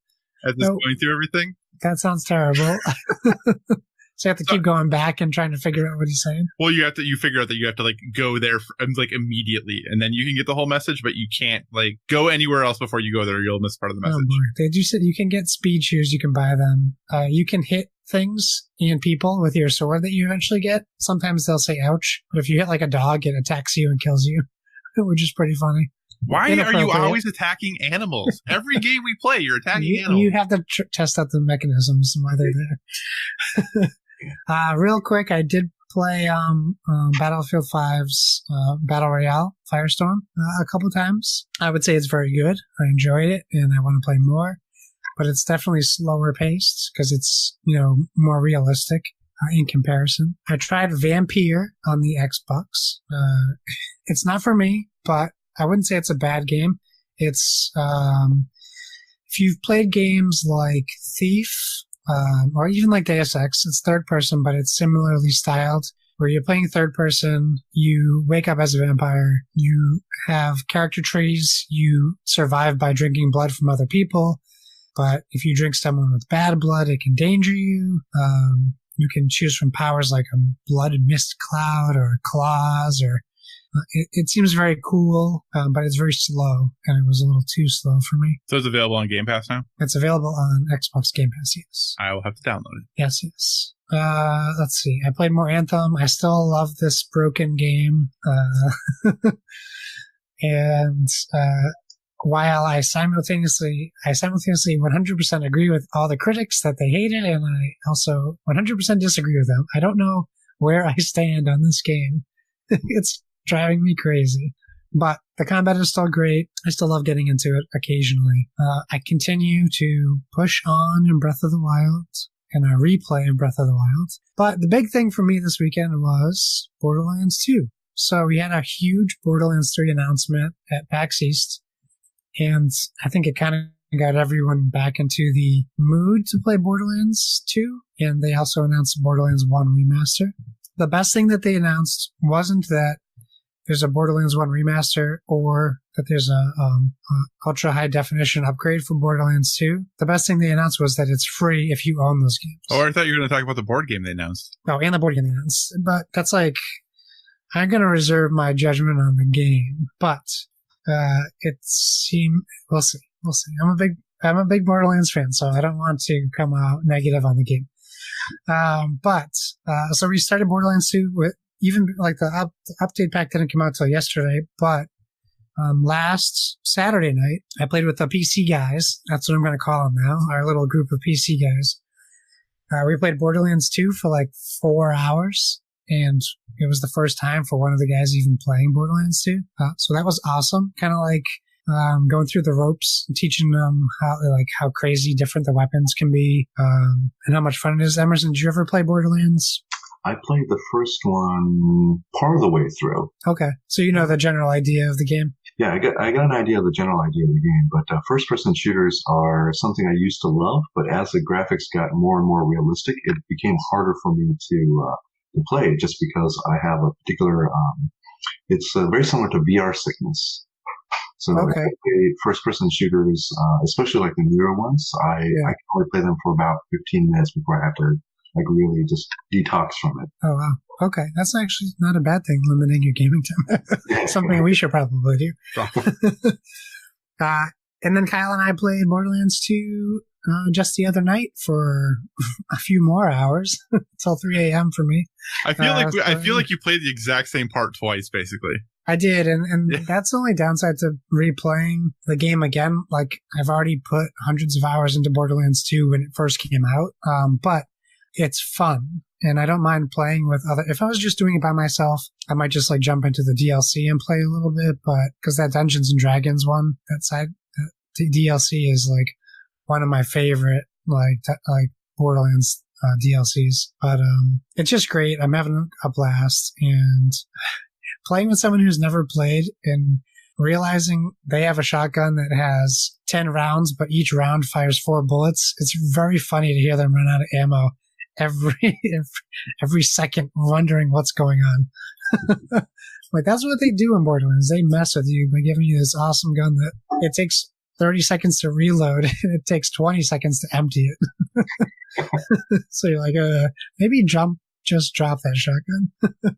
as it's going through everything? That sounds terrible. So you have to keep going back and trying to figure out what he's saying. Well, you figure out that you have to like go there like immediately, and then you can get the whole message, but you can't like go anywhere else before you go there. You'll miss part of the message. They do say you can get speed shoes. You can buy them. You can hit things and people with your sword that you eventually get. Sometimes they'll say ouch, but if you hit like a dog, it attacks you and kills you, which is pretty funny. Why are you always attacking animals? Every game we play, you're attacking animals. You have to test out the mechanisms and why they're there. Real quick, I did play Battlefield 5's Battle Royale Firestorm a couple times. I would say it's very good. I enjoyed it, and I want to play more. But it's definitely slower paced because it's, more realistic in comparison. I tried Vampire on the Xbox. It's not for me, but I wouldn't say it's a bad game. It's if you've played games like Thief, or even like Deus Ex, it's third person, but it's similarly styled, where you're playing third person, you wake up as a vampire, you have character trees, you survive by drinking blood from other people, but if you drink someone with bad blood, it can danger you. You can choose from powers like a blood mist cloud or claws, or it seems very cool, but it's very slow, and it was a little too slow for me. So it's available on Game Pass now? It's available on Xbox Game Pass, yes. I will have to download it. Yes. Let's see. I played more Anthem. I still love this broken game. And while I simultaneously 100% agree with all the critics that they hate it, and I also 100% disagree with them. I don't know where I stand on this game. It's driving me crazy. But the combat is still great. I still love getting into it occasionally. I continue to push on in Breath of the Wild, and I replay in Breath of the Wild. But the big thing for me this weekend was Borderlands 2. So we had a huge Borderlands 3 announcement at PAX East, and I think it kind of got everyone back into the mood to play Borderlands 2, and they also announced Borderlands 1 Remaster. The best thing that they announced wasn't that there's a Borderlands 1 remaster or that there's a ultra high definition upgrade for Borderlands 2. The best thing they announced was that it's free if you own those games. Oh, I thought you were going to talk about the board game they announced. Oh, and the board game they announced. But that's like, I'm going to reserve my judgment on the game. But we'll see. I'm a big Borderlands fan, so I don't want to come out negative on the game. So we started Borderlands 2 with even like the update pack didn't come out till yesterday, but last Saturday night I played with the PC guys. That's what I'm going to call them now. Our little group of PC guys. We played Borderlands 2 for like 4 hours, and it was the first time for one of the guys even playing Borderlands 2. So that was awesome. Kind of like going through the ropes and teaching them how crazy different the weapons can be, and how much fun it is. Emerson, did you ever play Borderlands? I played the first one part of the way through. Okay, so you know the general idea of the game. Yeah, I got an idea of the general idea of the game, but first-person shooters are something I used to love, but as the graphics got more and more realistic, it became harder for me to play, just because I have a particular, it's very similar to VR sickness. So okay. First-person shooters, especially like the newer ones, I can only play them for about 15 minutes before I have to really just detox from it. Oh, wow. Okay. That's actually not a bad thing, limiting your gaming time. Something we should probably do. And then Kyle and I played Borderlands 2 just the other night for a few more hours until 3 a.m. for me. I feel like you played the exact same part twice, basically. I did, and that's the only downside to replaying the game again. Like, I've already put hundreds of hours into Borderlands 2 when it first came out, but it's fun, and I don't mind playing with other. If I was just doing it by myself, I might just like jump into the DLC and play a little bit, but because that Dungeons and Dragons one, that DLC is like one of my favorite like Borderlands DLCs. But it's just great. I'm having a blast, and playing with someone who's never played and realizing they have a shotgun that has 10 rounds, but each round fires 4 bullets. It's very funny to hear them run out of ammo every second, wondering what's going on. Like, that's what they do in Borderlands. They mess with you by giving you this awesome gun that it takes 30 seconds to reload and it takes 20 seconds to empty it. So you're like, maybe just drop that shotgun.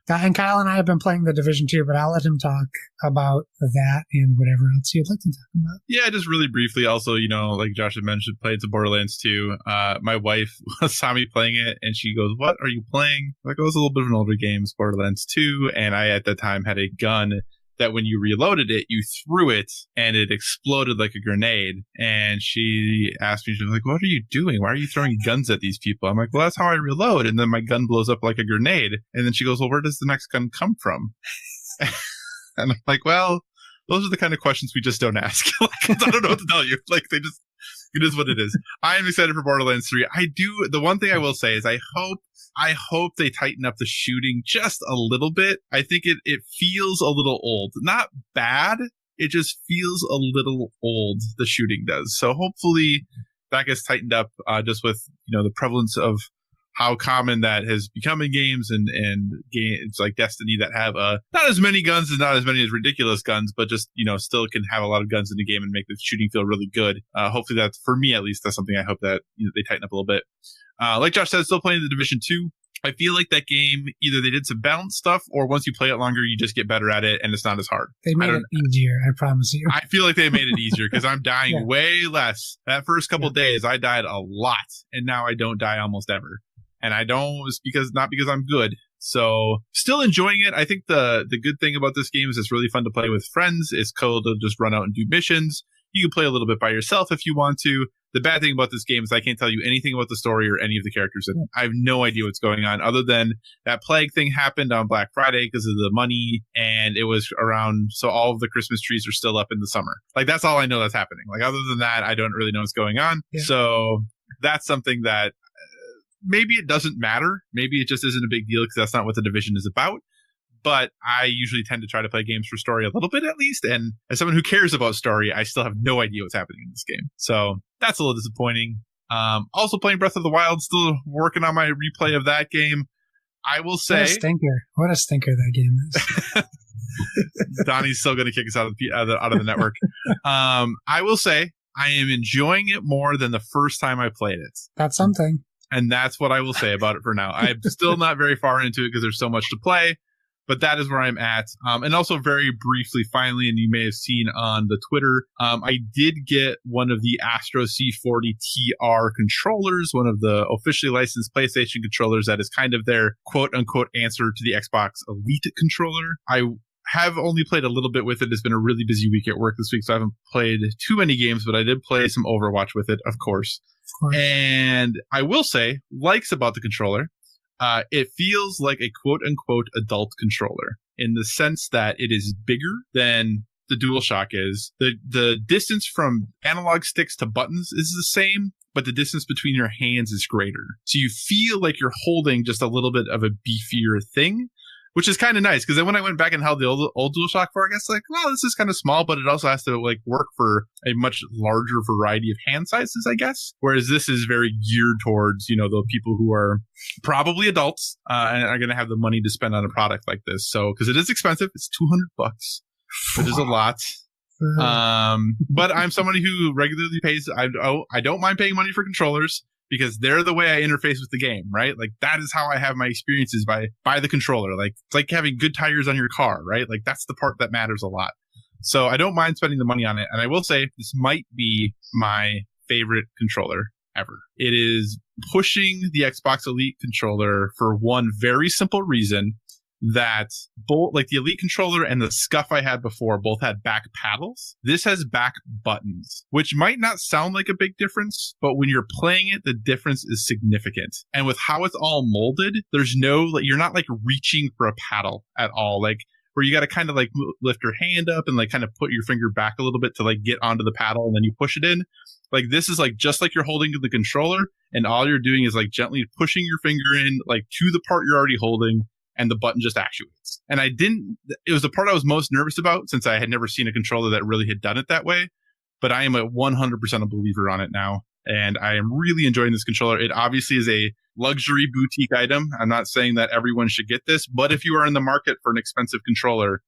And Kyle and I have been playing The Division 2, but I'll let him talk about that and whatever else you'd like to talk about. Yeah, just really briefly. Also, like Josh had mentioned, played some Borderlands 2. My wife saw me playing it, and she goes, "What are you playing?" I'm like, "Oh, it's a little bit of an older game, it's Borderlands 2." And I, at the time, had a gun that when you reloaded it, you threw it and it exploded like a grenade. And she asked me, she was like, "What are you doing? Why are you throwing guns at these people?" I'm like, "Well, that's how I reload." And then my gun blows up like a grenade. And then she goes, "Well, where does the next gun come from?" And I'm like, "Well, those are the kind of questions we just don't ask." I don't know what to tell you. Like, it is what it is. I am excited for Borderlands 3. The one thing I will say is I hope they tighten up the shooting just a little bit. I think it feels a little old. Not bad. It just feels a little old, the shooting does. So hopefully that gets tightened up just with, the prevalence of how common that has become in games and games like Destiny that have not as many guns and not as many as ridiculous guns, but just, still can have a lot of guns in the game and make the shooting feel really good. Hopefully that's, for me at least, that's something I hope that they tighten up a little bit. Like Josh said, still playing The Division 2. I feel like that game, either they did some balanced stuff, or once you play it longer, you just get better at it, and it's not as hard. They made it easier, I promise you. I feel like they made it easier, because I'm dying way less. That first couple days, I died a lot, and now I don't die almost ever. And I don't, it's not because I'm good. So, still enjoying it. I think the good thing about this game is it's really fun to play with friends. It's cool to just run out and do missions. You can play a little bit by yourself if you want to. The bad thing about this game is I can't tell you anything about the story or any of the characters in it. I have no idea what's going on, other than that plague thing happened on Black Friday because of the money, and it was around, so all of the Christmas trees are still up in the summer. Like, that's all I know that's happening. Like, other than that, I don't really know what's going on. Yeah. So that's something that maybe it doesn't matter. Maybe it just isn't a big deal because that's not what The Division is about. But I usually tend to try to play games for story a little bit at least. And as someone who cares about story, I still have no idea what's happening in this game. So that's a little disappointing. Also playing Breath of the Wild, still working on my replay of that game. I will say... What a stinker that game is. Donnie's still going to kick us out of the network. I will say I am enjoying it more than the first time I played it. That's something. And that's what I will say about it for now. I'm still not very far into it because there's so much to play. But that is where I'm at. And also very briefly, finally, and you may have seen on the Twitter, I did get one of the Astro C40 TR controllers, one of the officially licensed PlayStation controllers that is kind of their quote-unquote answer to the Xbox Elite controller. I have only played a little bit with it. It's been a really busy week at work this week, so I haven't played too many games, but I did play some Overwatch with it, of course. And I will say, likes about the controller, it feels like a quote-unquote adult controller in the sense that it is bigger than the DualShock is. The distance from analog sticks to buttons is the same, but the distance between your hands is greater. So you feel like you're holding just a little bit of a beefier thing, which is kind of nice, because then when I went back and held the old DualShock 4, I guess, like, well, this is kind of small, but it also has to like work for a much larger variety of hand sizes, I guess. Whereas this is very geared towards, the people who are probably adults and are going to have the money to spend on a product like this. So, because it is expensive, it's $200, which is a lot. But I'm somebody who regularly pays. I don't mind paying money for controllers, because they're the way I interface with the game, right? Like that is how I have my experiences by the controller. Like it's like having good tires on your car, right? Like that's the part that matters a lot. So I don't mind spending the money on it. And I will say this might be my favorite controller ever. It is pushing the Xbox Elite controller for one very simple reason, that both like the Elite controller and the Scuff I had before both had back paddles. This has back buttons, which might not sound like a big difference, but when you're playing it, the difference is significant. And with how it's all molded, there's no, like, you're not like reaching for a paddle at all. Like where you got to kind of like lift your hand up and like kind of put your finger back a little bit to like get onto the paddle and then you push it in. Like this is like just like you're holding the controller and all you're doing is like gently pushing your finger in like to the part you're already holding and the button just actuates. And it was the part I was most nervous about since I had never seen a controller that really had done it that way. But I am a 100% a believer on it now. And I am really enjoying this controller. It obviously is a luxury boutique item. I'm not saying that everyone should get this, but if you are in the market for an expensive controller,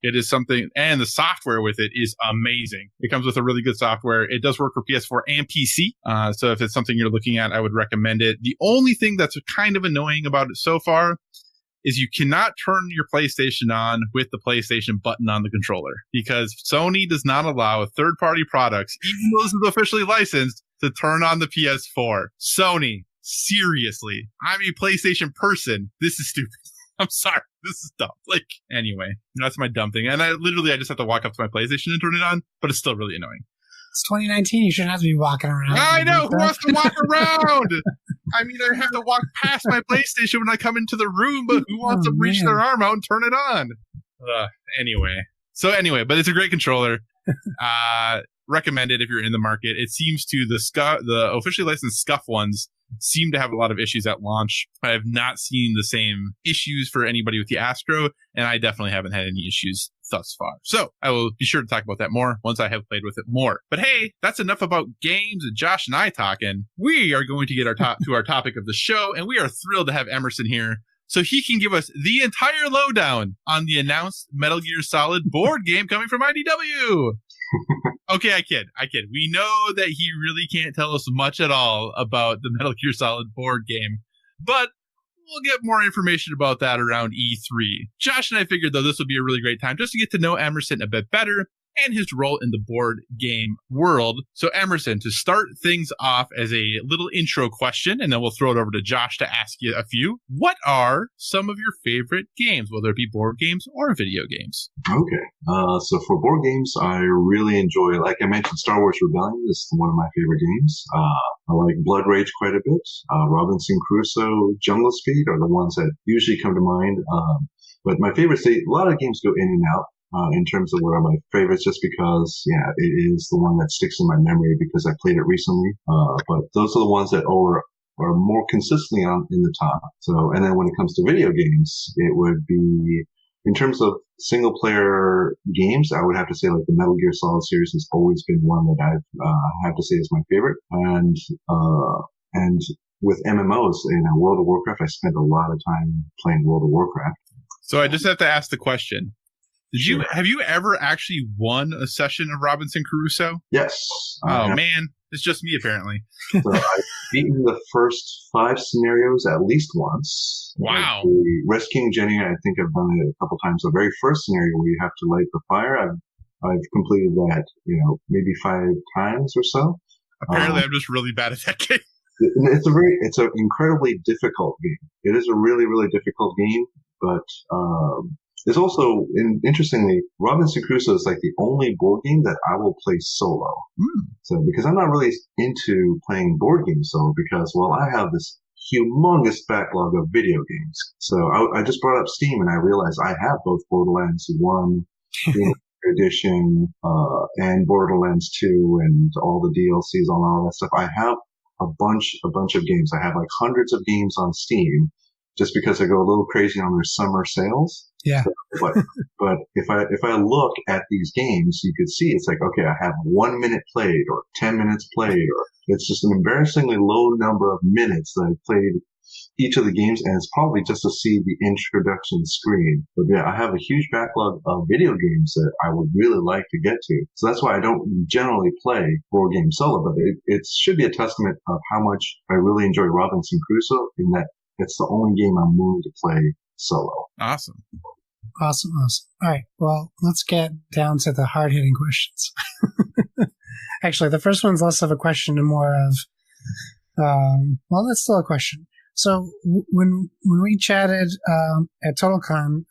it is something, and the software with it is amazing. It comes with a really good software. It does work for PS4 and PC. So if it's something you're looking at, I would recommend it. The only thing that's kind of annoying about it so far is you cannot turn your PlayStation on with the PlayStation button on the controller because Sony does not allow third-party products, even those that are officially licensed, to turn on the PS4. Sony, seriously, I'm a PlayStation person. This is stupid. I'm sorry. This is dumb. Like, anyway, that's my dumb thing. And I just have to walk up to my PlayStation and turn it on, but it's still really annoying. It's 2019. You shouldn't have to be walking around. I know. Who wants to walk around? I mean, I have to walk past my PlayStation when I come into the room, but who wants to reach their arm out and turn it on? Anyway, but it's a great controller. Recommend it if you're in the market. It seems to the officially licensed Scuff ones seem to have a lot of issues at launch. I have not seen the same issues for anybody with the Astro, and I definitely haven't had any issues thus far. So I will be sure to talk about that more once I have played with it more. But hey, that's enough about games and Josh and I talking. We are going to get to our topic of the show, and we are thrilled to have Emerson here so he can give us the entire lowdown on the announced Metal Gear Solid board game coming from IDW. Okay, I kid. We know that he really can't tell us much at all about the Metal Gear Solid board game, but we'll get more information about that around E3. Josh and I figured, though, this would be a really great time just to get to know Emerson a bit better and his role in the board game world. So, Emerson, to start things off as a little intro question, and then we'll throw it over to Josh to ask you a few. What are some of your favorite games, whether it be board games or video games? Okay. So for board games, I really enjoy, like I mentioned, Star Wars Rebellion is one of my favorite games. I like Blood Rage quite a bit. Robinson Crusoe, Jungle Speed are the ones that usually come to mind. But my favorites, a lot of games go in and out. In terms of what are my favorites, just because, it is the one that sticks in my memory because I played it recently. But those are the ones that are more consistently in the top. So, and then when it comes to video games, it would be, in terms of single player games, I would have to say like the Metal Gear Solid series has always been one that I have to say is my favorite. And with MMOs, World of Warcraft, I spent a lot of time playing World of Warcraft. So I just have to ask the question. Have you ever actually won a session of Robinson Crusoe? Yes. Oh, man. It's just me, apparently. So I've beaten the first 5 scenarios at least once. Wow. Like rescuing Jenny, I think I've done it a couple times. The very first scenario where you have to light the fire, I've completed that, maybe 5 times or so. Apparently, I'm just really bad at that game. It's an incredibly difficult game. It is a really, really difficult game, but it's also, interestingly, Robinson Crusoe is like the only board game that I will play solo. So, because I'm not really into playing board games solo because, I have this humongous backlog of video games. So I just brought up Steam and I realized I have both Borderlands 1 edition, and Borderlands 2 and all the DLCs on all that stuff. I have a bunch of games. I have like hundreds of games on Steam. Just because I go a little crazy on their summer sales. Yeah. But if I look at these games, you could see it's like, okay, I have 1 minute played or 10 minutes played, or it's just an embarrassingly low number of minutes that I've played each of the games, and it's probably just to see the introduction screen. But yeah, I have a huge backlog of video games that I would really like to get to. So that's why I don't generally play board games solo, but it should be a testament of how much I really enjoy Robinson Crusoe in that it's the only game I'm willing to play solo. Awesome. Awesome. All right. Well, let's get down to the hard-hitting questions. Actually, the first one's less of a question and more of, well, that's still a question. So when we chatted at TotalCon,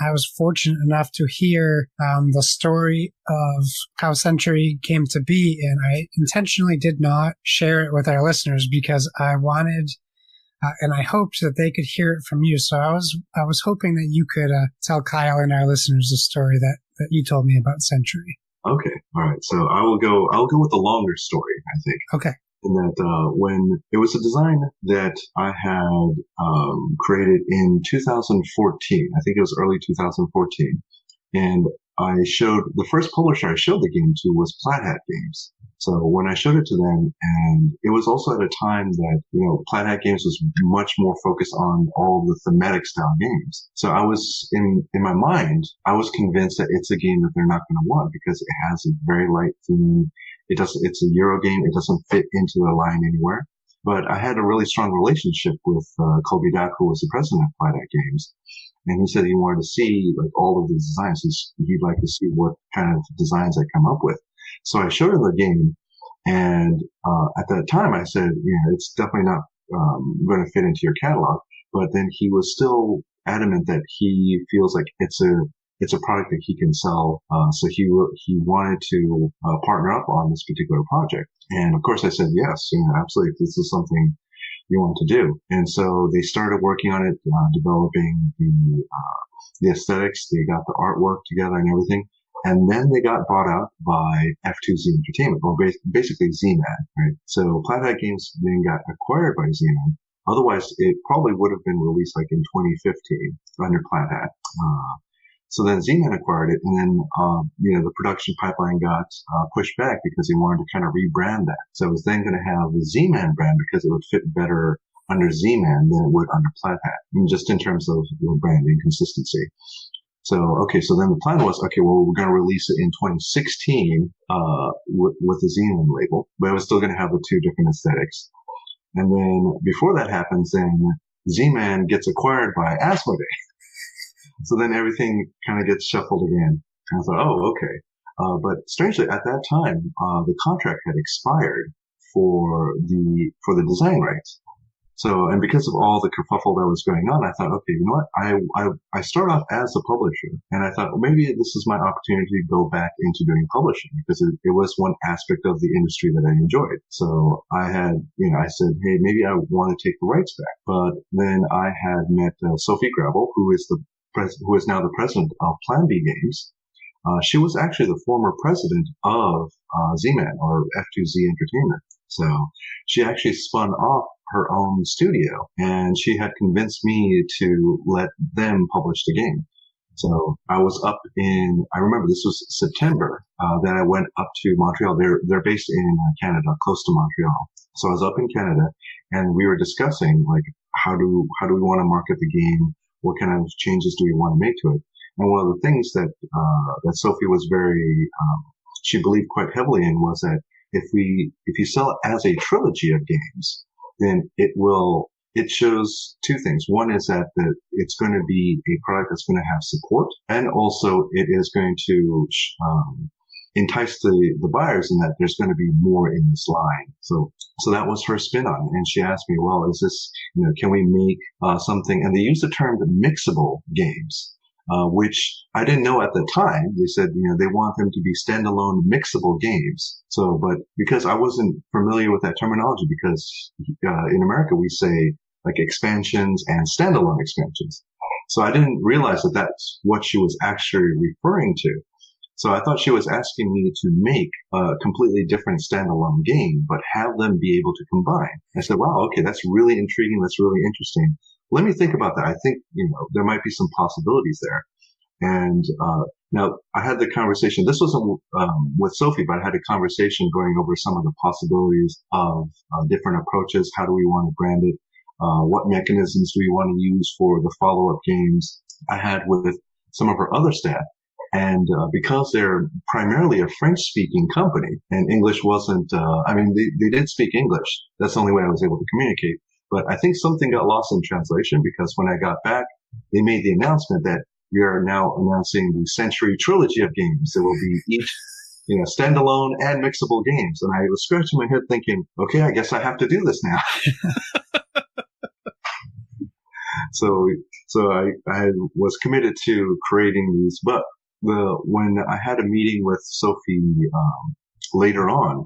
I was fortunate enough to hear the story of how Century came to be, and I intentionally did not share it with our listeners because I wanted and I hoped that they could hear it from you. So I was hoping that you could tell Kyle and our listeners the story that you told me about Century. Okay, all right. So I'll go with the longer story, I think. Okay. In that when it was a design that I had created in 2014, I think it was early 2014, and the first publisher I showed the game to was Plaid Hat Games. So when I showed it to them, and it was also at a time that, Plaid Hat Games was much more focused on all the thematic style games. So I was, in my mind, I was convinced that it's a game that they're not going to want because it has a very light theme. It's a Euro game. It doesn't fit into the line anywhere. But I had a really strong relationship with Kobe Dak, who was the president of Plaid Hat Games. And he said he wanted to see like all of the designs. He'd like to see what kind of designs I come up with. So I showed him the game, and at that time I said, it's definitely not going to fit into your catalog. But then he was still adamant that he feels like it's a product that he can sell. So he wanted to partner up on this particular project. And of course I said, yes, absolutely. This is something you want to do. And so they started working on it, developing the aesthetics. They got the artwork together and everything. And then they got bought out by F2Z Entertainment, or basically Z-Man, right? So Plaid Hat Games then got acquired by Z-Man. Otherwise, it probably would have been released like in 2015 under Plaid Hat. So then Z-Man acquired it, and then, the production pipeline got pushed back because they wanted to kind of rebrand that. So it was then going to have the Z-Man brand because it would fit better under Z-Man than it would under Plaid Hat, just in terms of branding consistency. So then the plan was, we're going to release it in 2016 with the Z-Man label, but it was still going to have the two different aesthetics. And then before that happens, then Z-Man gets acquired by Asmodee. So then everything kind of gets shuffled again. And I thought, okay. But strangely, at that time, the contract had expired for the design rights. So, and because of all the kerfuffle that was going on, I thought, okay, you know what? I start off as a publisher, and I thought, well, maybe this is my opportunity to go back into doing publishing because it was one aspect of the industry that I enjoyed. So I had, I said, hey, maybe I want to take the rights back. But then I had met Sophie Gravel, who is now the president of Plan B Games. She was actually the former president of Z-Man, or F2Z Entertainment. So she actually spun off her own studio, and she had convinced me to let them publish the game. So I was I remember this was September, that I went up to Montreal. They're based in Canada, close to Montreal. So I was up in Canada, and we were discussing, like, how do we want to market the game? What kind of changes do we want to make to it? And one of the things that Sophie was she believed quite heavily in was that if you sell it as a trilogy of games, then it shows two things. One is that it's going to be a product that's going to have support, and also it is going to entice the buyers in that there's going to be more in this line. So that was her spin on it. And she asked me, well, is this, can we make something? And they used the term mixable games. Which I didn't know at the time. They said, they want them to be standalone mixable games. So, but because I wasn't familiar with that terminology, because in America we say like expansions and standalone expansions. So I didn't realize that that's what she was actually referring to. So I thought she was asking me to make a completely different standalone game, but have them be able to combine. I said, wow, okay, that's really intriguing. That's really interesting. Let me think about that. I think, there might be some possibilities there. And now I had the conversation. This wasn't with Sophie, but I had a conversation going over some of the possibilities of different approaches. How do we want to brand it? what mechanisms do we want to use for the follow-up games. I had with some of our other staff. And because they're primarily a French-speaking company, and English wasn't, they did speak English. That's the only way I was able to communicate. But I think something got lost in translation because when I got back, they made the announcement that we are now announcing the Century Trilogy of games. There will be each, standalone and mixable games. And I was scratching my head thinking, okay, I guess I have to do this now. So I was committed to creating these, but when I had a meeting with Sophie later on,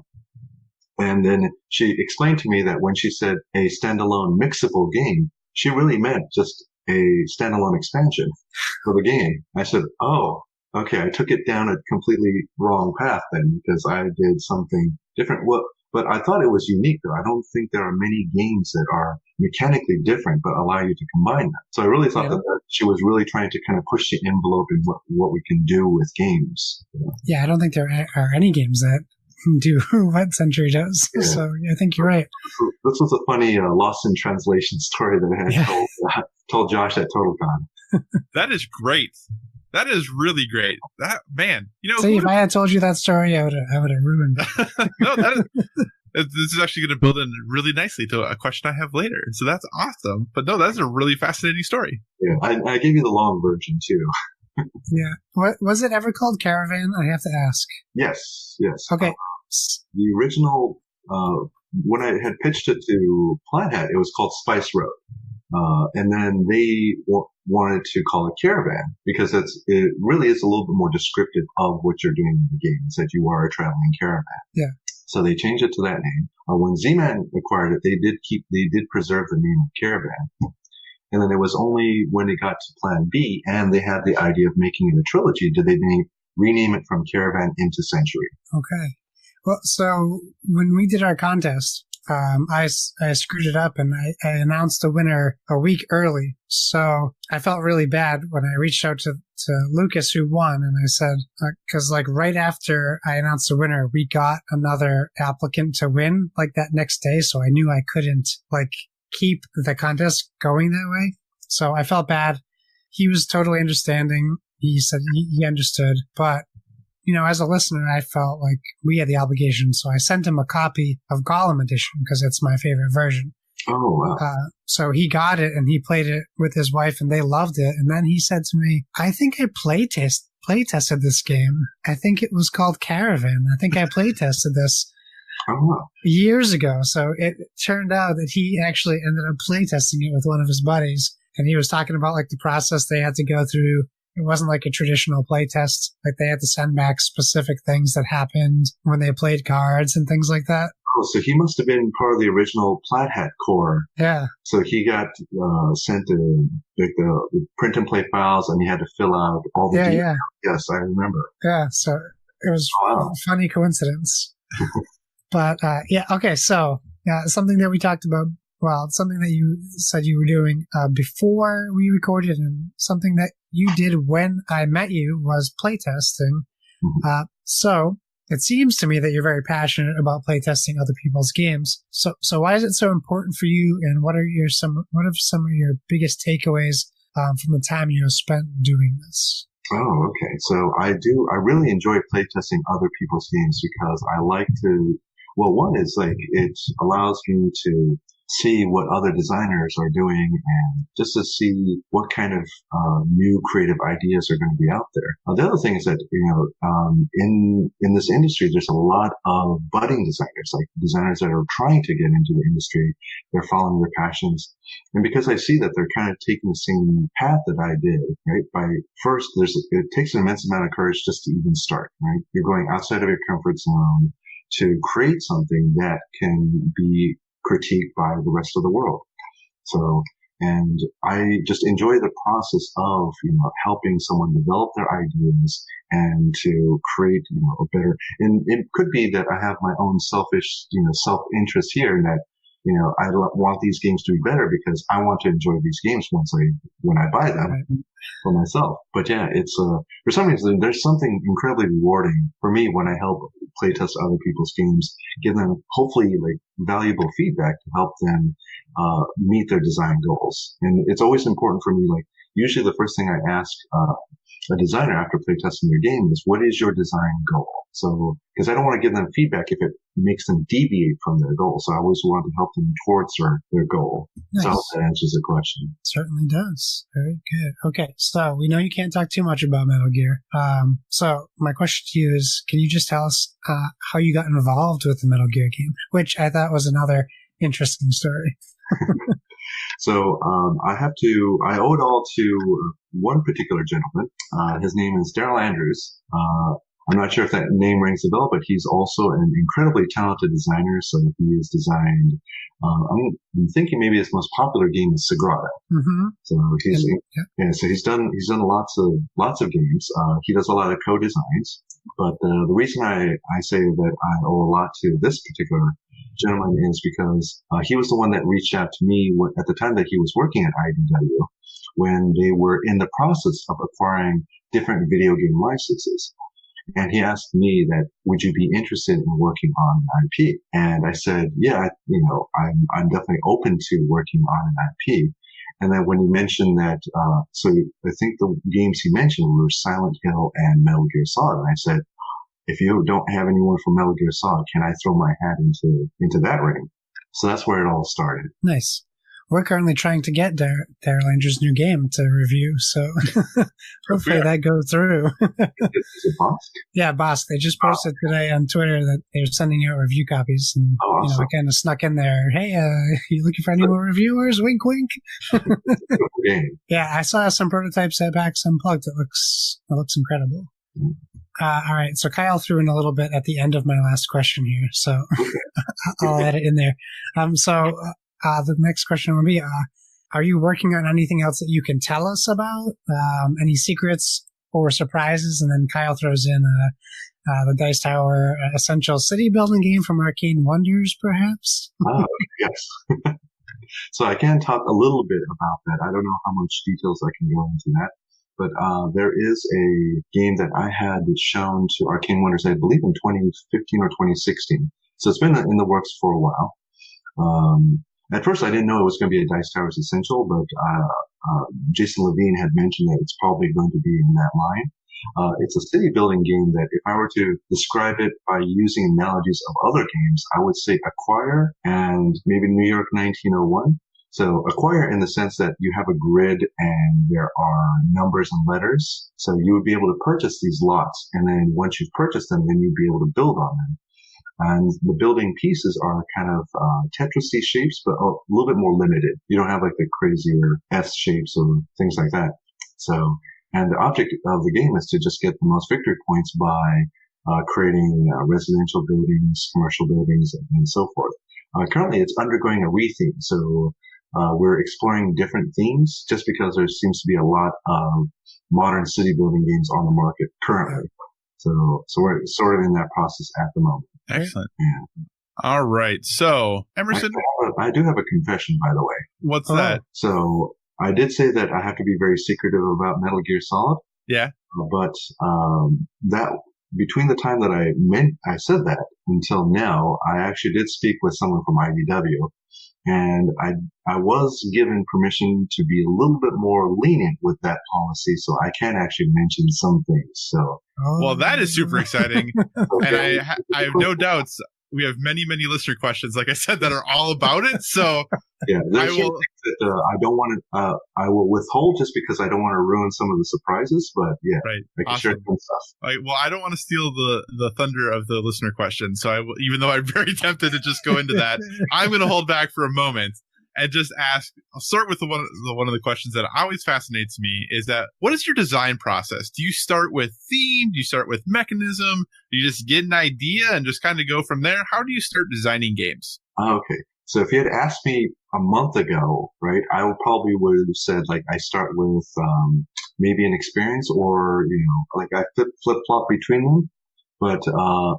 and then she explained to me that when she said a standalone mixable game, she really meant just a standalone expansion for the game. I said, oh, okay, I took it down a completely wrong path then because I did something different. But I thought it was unique, though. I don't think there are many games that are mechanically different but allow you to combine them. So I really thought that she was really trying to kind of push the envelope in what we can do with games. Yeah, I don't think there are any games that do what Century does. Yeah. So I think you're right. This was a funny lost in translation story that I had told Josh at TotalCon. That is great. That is really great. That man, See, if I had told you that story, I would have ruined it. No, this is actually going to build in really nicely to a question I have later. So that's awesome. But no, that's a really fascinating story. Yeah, I gave you the long version too. Yeah. What was it ever called? Caravan? I have to ask. Yes. Okay. The original, when I had pitched it to Plaid Hat, it was called Spice Road. And then they wanted to call it Caravan because it really is a little bit more descriptive of what you're doing in the game. It's that you are a traveling caravan. Yeah. So they changed it to that name. When Z-Man acquired it, they did preserve the name of Caravan. And then it was only when it got to Plan B and they had the idea of making it a trilogy did they rename it from Caravan into Century. Okay. Well, so when we did our contest, I screwed it up and I announced the winner a week early. So I felt really bad when I reached out to Lucas, who won, and I said, because right after I announced the winner, we got another applicant to win that next day. So I knew I couldn't keep the contest going that way. So I felt bad. He was totally understanding. He said he understood, but as a listener, I felt like we had the obligation. So I sent him a copy of Gollum Edition because it's my favorite version. Oh, wow. So he got it and he played it with his wife and they loved it. And then he said to me, I think I play tested this game. I think it was called Caravan. I think I play tested this years ago. So it turned out that he actually ended up play testing it with one of his buddies. And he was talking about the process they had to go through. It wasn't like a traditional play test. They had to send back specific things that happened when they played cards and things like that. Oh, so he must have been part of the original Plaid Hat core. Yeah. So he got sent the print and play files, and he had to fill out all the details. Yeah. Yes, I remember. Yeah, so it was a funny coincidence. But, okay, so something that we talked about, something that you said you were doing before we recorded and something that you did when I met you was playtesting. Mm-hmm. So it seems to me that you're very passionate about playtesting other people's games. So why is it so important for you? And what are some of your biggest takeaways from the time you spent doing this? Oh, okay. So I really enjoy playtesting other people's games because I like to. Well, one is it allows me to see what other designers are doing and just to see what kind of new creative ideas are going to be out there. The other thing is that, in this industry, there's a lot of budding designers, designers that are trying to get into the industry. They're following their passions. And because I see that they're kind of taking the same path that I did, right? It takes an immense amount of courage just to even start, right? You're going outside of your comfort zone to create something that can be critiqued by the rest of the world. So, and I just enjoy the process of, helping someone develop their ideas and to create, a better, and it could be that I have my own selfish, self-interest here in that, I want these games to be better because I want to enjoy these games when I buy them for myself. But yeah, it's, for some reason, there's something incredibly rewarding for me when I help playtest other people's games, give them hopefully like valuable feedback to help them meet their design goals. And it's always important for me, like usually the first thing I ask a designer after playtesting their game is, what is your design goal? So, because I don't want to give them feedback if it makes them deviate from their goal. So I always want to help them towards their goal. Nice. So I hope that answers the question. Certainly does. Very good. Okay, so we know you can't talk too much about Metal Gear. So my question to you is, can you just tell us how you got involved with the Metal Gear game, which I thought was another interesting story. So I owe it all to one particular gentleman. His name is Daryl Andrews. I'm not sure if that name rings a bell, but he's also an incredibly talented designer. So he has designed, I'm thinking maybe his most popular game is Sagrada. Mm-hmm. So he's done lots of games. He does a lot of co-designs, but the reason I say that I owe a lot to this particular gentleman is because he was the one that reached out to me at the time that he was working at IDW, when they were in the process of acquiring different video game licenses. And he asked me that, would you be interested in working on an IP? And I said, yeah, I'm definitely open to working on an IP. And then when he mentioned that, so I think the games he mentioned were Silent Hill and Metal Gear Solid. And I said, if you don't have anyone from Metal Gear Solid, can I throw my hat into that ring? So that's where it all started. Nice. We're currently trying to get Daryl Andrews' new game to review, so hopefully that goes through. Is it Bosk? Yeah, Bosk. They just posted today on Twitter that they're sending out review copies, and awesome. I kind of snuck in there. Hey, you looking for any more reviewers? Wink, wink. Yeah, I saw some prototypes at PAX Unplugged. It looks incredible. Mm-hmm. All right, so Kyle threw in a little bit at the end of my last question here, so I'll add it in there. The next question would be, are you working on anything else that you can tell us about? Any secrets or surprises? And then Kyle throws in the Dice Tower Essential City Building game from Arcane Wonders, perhaps? Yes. So I can talk a little bit about that. I don't know how much details I can go into that. But there is a game that I had shown to Arcane Wonders, I believe, in 2015 or 2016. So it's been in the works for a while. At first, I didn't know it was going to be a Dice Towers Essential, but Jason Levine had mentioned that it's probably going to be in that line. It's a city building game that, if I were to describe it by using analogies of other games, I would say Acquire and maybe New York 1901. So Acquire in the sense that you have a grid and there are numbers and letters. So you would be able to purchase these lots. And then once you've purchased them, then you'd be able to build on them. And the building pieces are kind of Tetris-y shapes, but a little bit more limited. You don't have like the crazier S shapes or things like that. So, and the object of the game is to just get the most victory points by creating residential buildings, commercial buildings, and so forth. Currently, it's undergoing a retheme. So we're exploring different themes just because there seems to be a lot of modern city building games on the market currently. So we're sort of in that process at the moment. Excellent. Yeah. All right. So, Emerson. I do have a confession, by the way. What's that? So I did say that I have to be very secretive about Metal Gear Solid. Yeah. But that between the time that I said that until now, I actually did speak with someone from IDW. And I was given permission to be a little bit more lenient with that policy, so I can actually mention some things. So, well, that is super exciting, okay. And I have no doubts. We have many listener questions, like I said, that are all about it. So, yeah, there's some things that I don't want to. I will withhold just because I don't want to ruin some of the surprises. But yeah, right. I can share some stuff. Right, well, I don't want to steal the thunder of the listener question, so I will, even though I'm very tempted to just go into that, I'm going to hold back for a moment and just ask. I'll start with one of the questions that always fascinates me is that what is your design process? Do you start with theme? Do you start with mechanism? Do you just get an idea and just kind of go from there? How do you start designing games? Okay. So if you had asked me a month ago, right, I would have said, like, I start with maybe an experience or, like I flip-flop between them. But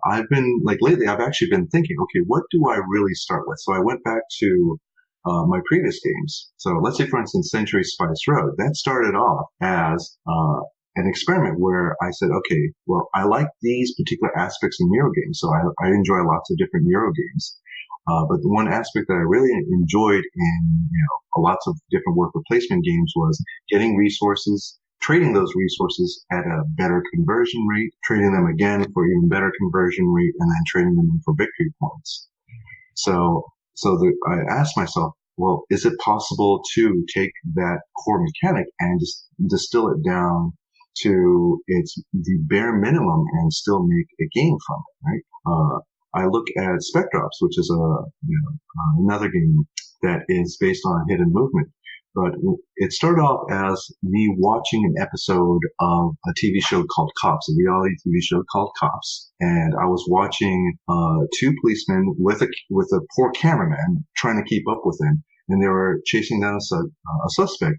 I've been, like, lately I've actually been thinking, okay, what do I really start with? So I went back to my previous games. So let's say, for instance, Century Spice Road. That started off as an experiment where I said, okay, well, I like these particular aspects in Euro games. So I enjoy lots of different Euro games. But the one aspect that I really enjoyed in, lots of different worker placement games was getting resources, trading those resources at a better conversion rate, trading them again for even better conversion rate, and then trading them in for victory points. So I asked myself, well, is it possible to take that core mechanic and just distill it down to the bare minimum and still make a game from it, right? I look at Spectrops, which is another game that is based on hidden movement. But it started off as me watching an episode of a TV show called Cops, a reality TV show called Cops. And I was watching two policemen with a poor cameraman trying to keep up with him. And they were chasing down a suspect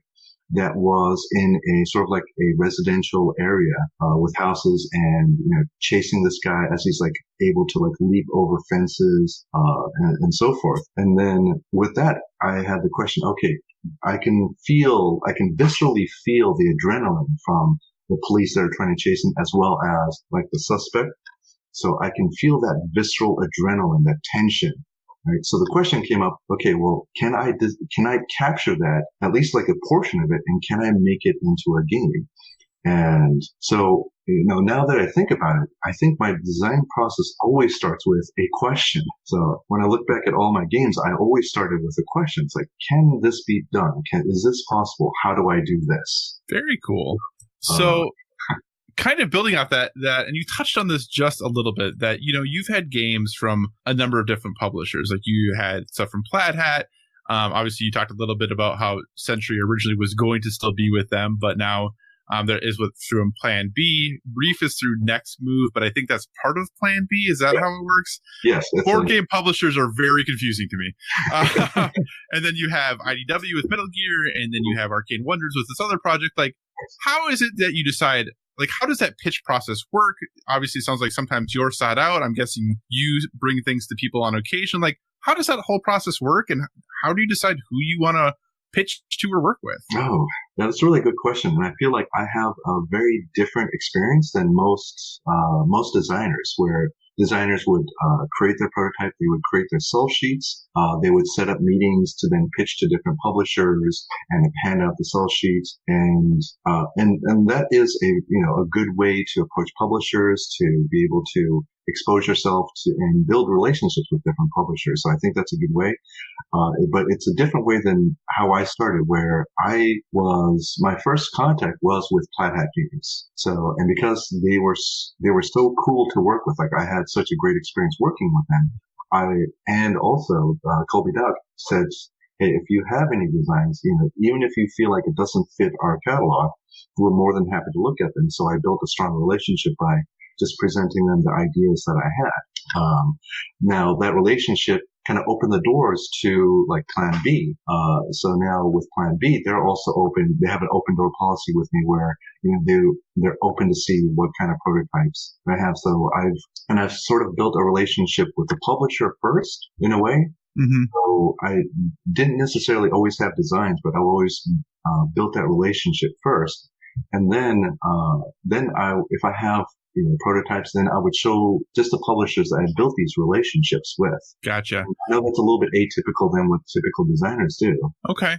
that was in a sort of like a residential area with houses, and chasing this guy as he's like able to like leap over fences and so forth. And then with that, I had the question, okay, I can viscerally feel the adrenaline from the police that are trying to chase him, as well as like the suspect. So I can feel that visceral adrenaline, that tension. Right. So the question came up, okay, well, can I capture that, at least like a portion of it, and can I make it into a game? And so, now that I think about it, I think my design process always starts with a question. So when I look back at all my games, I always started with a question. It's like, can this be done? Is this possible? How do I do this? Very cool. So kind of building off that, and you touched on this just a little bit, that, you've had games from a number of different publishers. Like you had stuff from Plaid Hat. Obviously you talked a little bit about how Century originally was going to still be with them, but now there is through Plan B. Reef is through Next Move, but I think that's part of Plan B. Is that how it works? Yes. Board game publishers are very confusing to me. And then you have IDW with Metal Gear, and then you have Arcane Wonders with this other project. Like, how is it that you decide, like, how does that pitch process work? Obviously, it sounds like sometimes you're sought out. I'm guessing you bring things to people on occasion. Like, how does that whole process work, and how do you decide who you want to pitch to or work with? Oh, that's a really good question. And I feel like I have a very different experience than most designers, where designers would create their prototype, they would create their sell sheets, they would set up meetings to then pitch to different publishers and hand out the sell sheets, and that is a good way to approach publishers, to be able to expose yourself to and build relationships with different publishers. So I think that's a good way. But it's a different way than how I started, where my first contact was with Plaid Hat Games. So, and because they were so cool to work with, like I had such a great experience working with them. And also, Colby Duck said, hey, if you have any designs, even if you feel like it doesn't fit our catalog, we're more than happy to look at them. So I built a strong relationship by just presenting them the ideas that I had. Now that relationship kind of opened the doors to like Plan B. So now with Plan B, they're also open. They have an open door policy with me where, they're open to see what kind of prototypes I have. So I've sort of built a relationship with the publisher first in a way. Mm-hmm. So I didn't necessarily always have designs, but I always built that relationship first. And then if I have prototypes, then I would show just the publishers that I built these relationships with. Gotcha. I know that's a little bit atypical than what typical designers do. Okay.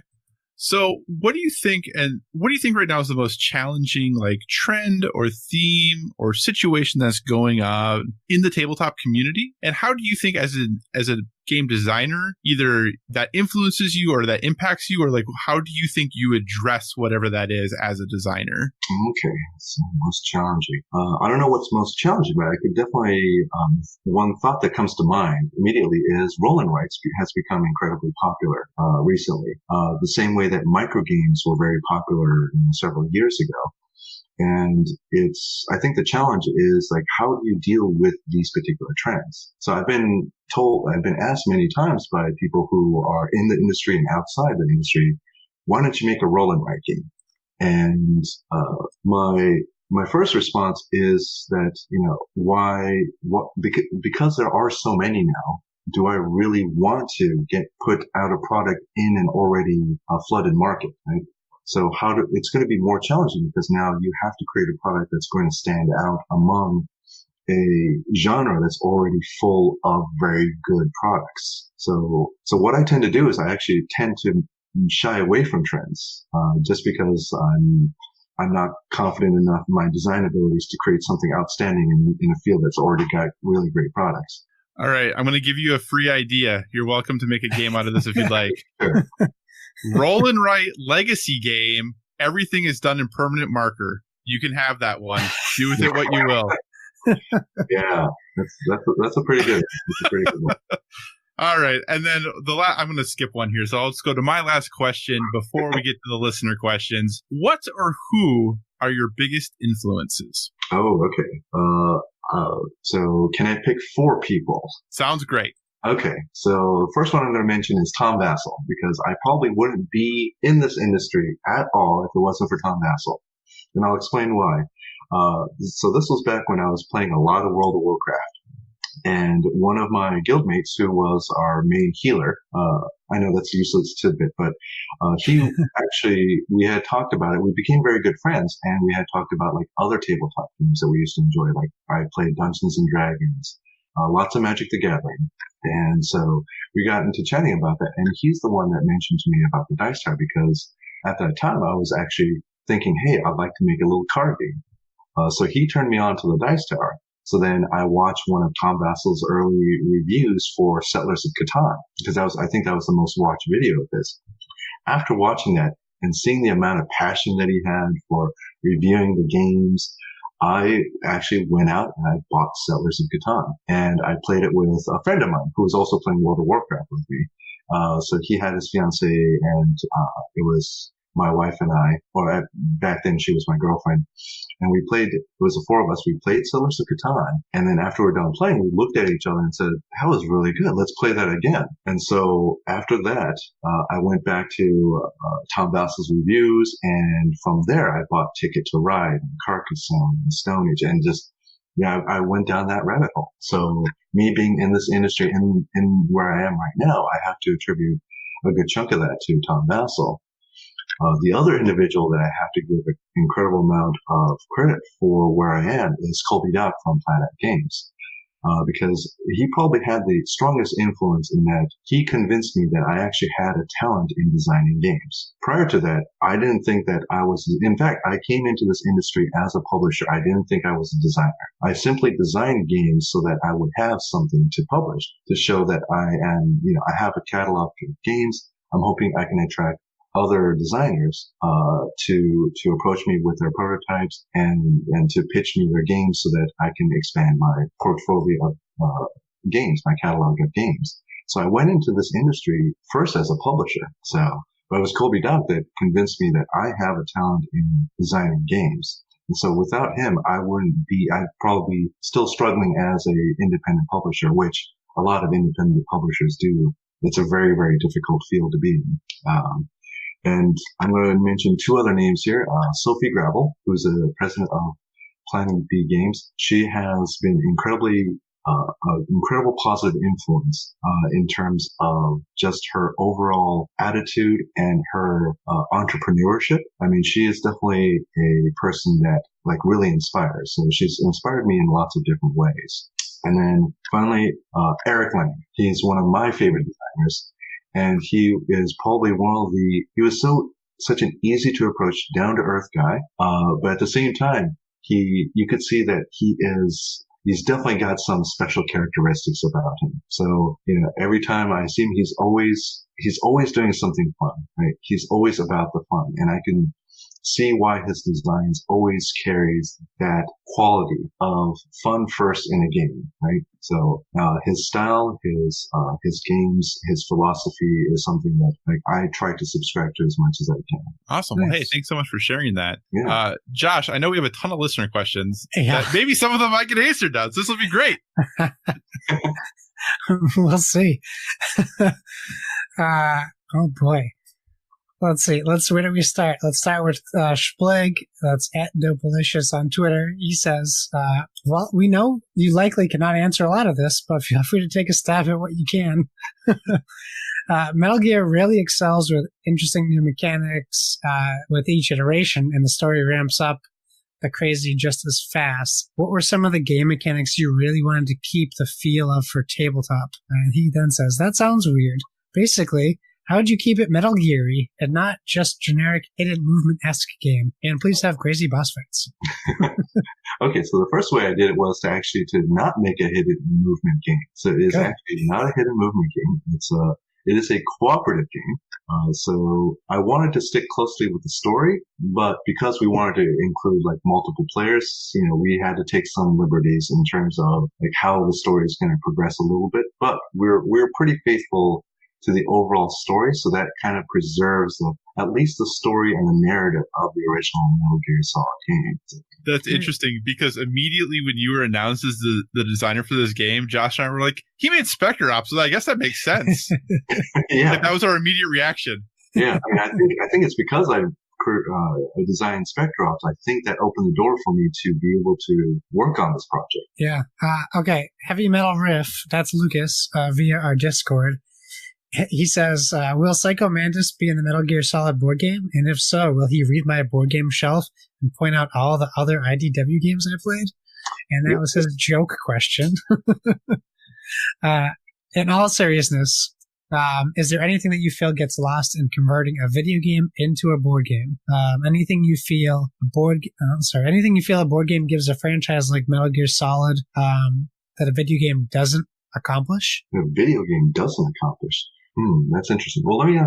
So what do you think right now is the most challenging like trend or theme or situation that's going on in the tabletop community? And how do you think as a game designer, either that influences you or that impacts you, or like how do you think you address whatever that is as a designer? Okay, so most challenging. I don't know what's most challenging, but I could definitely, one thought that comes to mind immediately is roll and writes has become incredibly popular recently. The same way that micro games were very popular several years ago. And I think the challenge is like, how do you deal with these particular trends? So I've been asked many times by people who are in the industry and outside the industry, why don't you make a roll and write game? And, my first response is that, because there are so many now, do I really want to put out a product in an already flooded market, right? So it's going to be more challenging because now you have to create a product that's going to stand out among a genre that's already full of very good products. So what I tend to do is I actually tend to shy away from trends, just because I'm not confident enough in my design abilities to create something outstanding in a field that's already got really great products. All right, I'm going to give you a free idea. You're welcome to make a game out of this if you'd like. Sure. Roll and write legacy game. Everything is done in permanent marker. You can have that one. Do with it what you will. Yeah, that's a pretty good. That's a pretty good one. All right, and then I'm going to skip one here, so I'll just go to my last question before we get to the listener questions. What or who are your biggest influences? Oh, okay. So can I pick 4 people? Sounds great. Okay, so the first one I'm going to mention is Tom Vassell, because I probably wouldn't be in this industry at all if it wasn't for Tom Vassell, and I'll explain why. So this was back when I was playing a lot of World of Warcraft. And one of my guildmates, who was our main healer, I know that's a useless tidbit, but he actually, we had talked about it. We became very good friends, and we had talked about like other tabletop games that we used to enjoy. Like I played Dungeons and Dragons, lots of Magic the Gathering, and so we got into chatting about that. And he's the one that mentioned to me about the Dice Tower, because at that time I was actually thinking, hey, I'd like to make a little card game. So he turned me on to the Dice Tower. So then I watched one of Tom Vassell's early reviews for Settlers of Catan, because I think that was the most watched video of this. After watching that and seeing the amount of passion that he had for reviewing the games, I actually went out and I bought Settlers of Catan, and I played it with a friend of mine who was also playing World of Warcraft with me. So he had his fiance, and it was my wife and I, or back then she was my girlfriend, and we played, it was the 4 of us, we played Settlers of Catan, and then after we're done playing, we looked at each other and said, that was really good, let's play that again. And so after that, I went back to Tom Vassell's reviews, and from there I bought Ticket to Ride, and Carcassonne, and Stone Age, and just, yeah, I went down that rabbit hole. So me being in this industry, in where I am right now, I have to attribute a good chunk of that to Tom Vassell. The other individual that I have to give an incredible amount of credit for where I am is Colby Dock from Planet Games, because he probably had the strongest influence in that he convinced me that I actually had a talent in designing games. Prior to that, I didn't think that I was, in fact, I came into this industry as a publisher. I didn't think I was a designer. I simply designed games so that I would have something to publish to show that I am, I have a catalog of games. I'm hoping I can attract other designers to approach me with their prototypes and to pitch me their games so that I can expand my portfolio of games, my catalog of games. So I went into this industry first as a publisher. So it was Colby Dock that convinced me that I have a talent in designing games. And so without him, I'd probably be still struggling as a independent publisher, which a lot of independent publishers do. It's a very, very difficult field to be in. And I'm going to mention 2 other names here. Sophie Gravel, who's the president of Planet B Games. She has been incredible positive influence in terms of just her overall attitude and her entrepreneurship. I mean, she is definitely a person that really inspires. So she's inspired me in lots of different ways. And then finally, Eric Lang. He's one of my favorite designers. And he is probably he was such an easy to approach, down to earth guy. But at the same time, you could see that he's definitely got some special characteristics about him. So, every time I see him, he's always doing something fun, right? He's always about the fun. And I can see why his designs always carries that quality of fun first in a game, right? So his style, his games, his philosophy is something that I try to subscribe to as much as I can. Awesome. Nice. Well, hey, thanks so much for sharing that. Yeah. Josh, I know we have a ton of listener questions. Yeah. That maybe some of them I can answer, Does. This will be great. We'll see. Oh boy. Let's see. Where do we start? Let's start with Splig. That's at Dopalicious on Twitter. He says, well, we know you likely cannot answer a lot of this, but feel free to take a stab at what you can. Metal Gear really excels with interesting new mechanics with each iteration, and the story ramps up the crazy just as fast. What were some of the game mechanics you really wanted to keep the feel of for tabletop? And he then says, that sounds weird. Basically, how would you keep it Metal Gear-y and not just generic hidden movement-esque game? And please have crazy boss fights. Okay, so the first way I did it was to not make a hidden movement game. So it is actually not a hidden movement game. It is a cooperative game. So I wanted to stick closely with the story, but because we wanted to include like multiple players, we had to take some liberties in terms of like how the story is going to progress a little bit. But we're pretty faithful to the overall story, so that kind of preserves at least the story and the narrative of the original Metal Gear Solid game. That's interesting because immediately when you were announced as the designer for this game, Josh and I were like, he made Spectre Ops, so I guess that makes sense. Yeah, like, that was our immediate reaction. Yeah, I think it's because I designed Spectre Ops. I think that opened the door for me to be able to work on this project. Yeah. Okay. Heavy Metal Riff. That's Lucas via our Discord. He says, will Psycho Mantis be in the Metal Gear Solid board game? And if so, will he read my board game shelf and point out all the other IDW games I played? And that was his joke question. In all seriousness, is there anything that you feel gets lost in converting a video game into a board game? Anything you feel a board game gives a franchise like Metal Gear Solid that a video game doesn't accomplish? A video game doesn't accomplish. That's interesting. Well, let me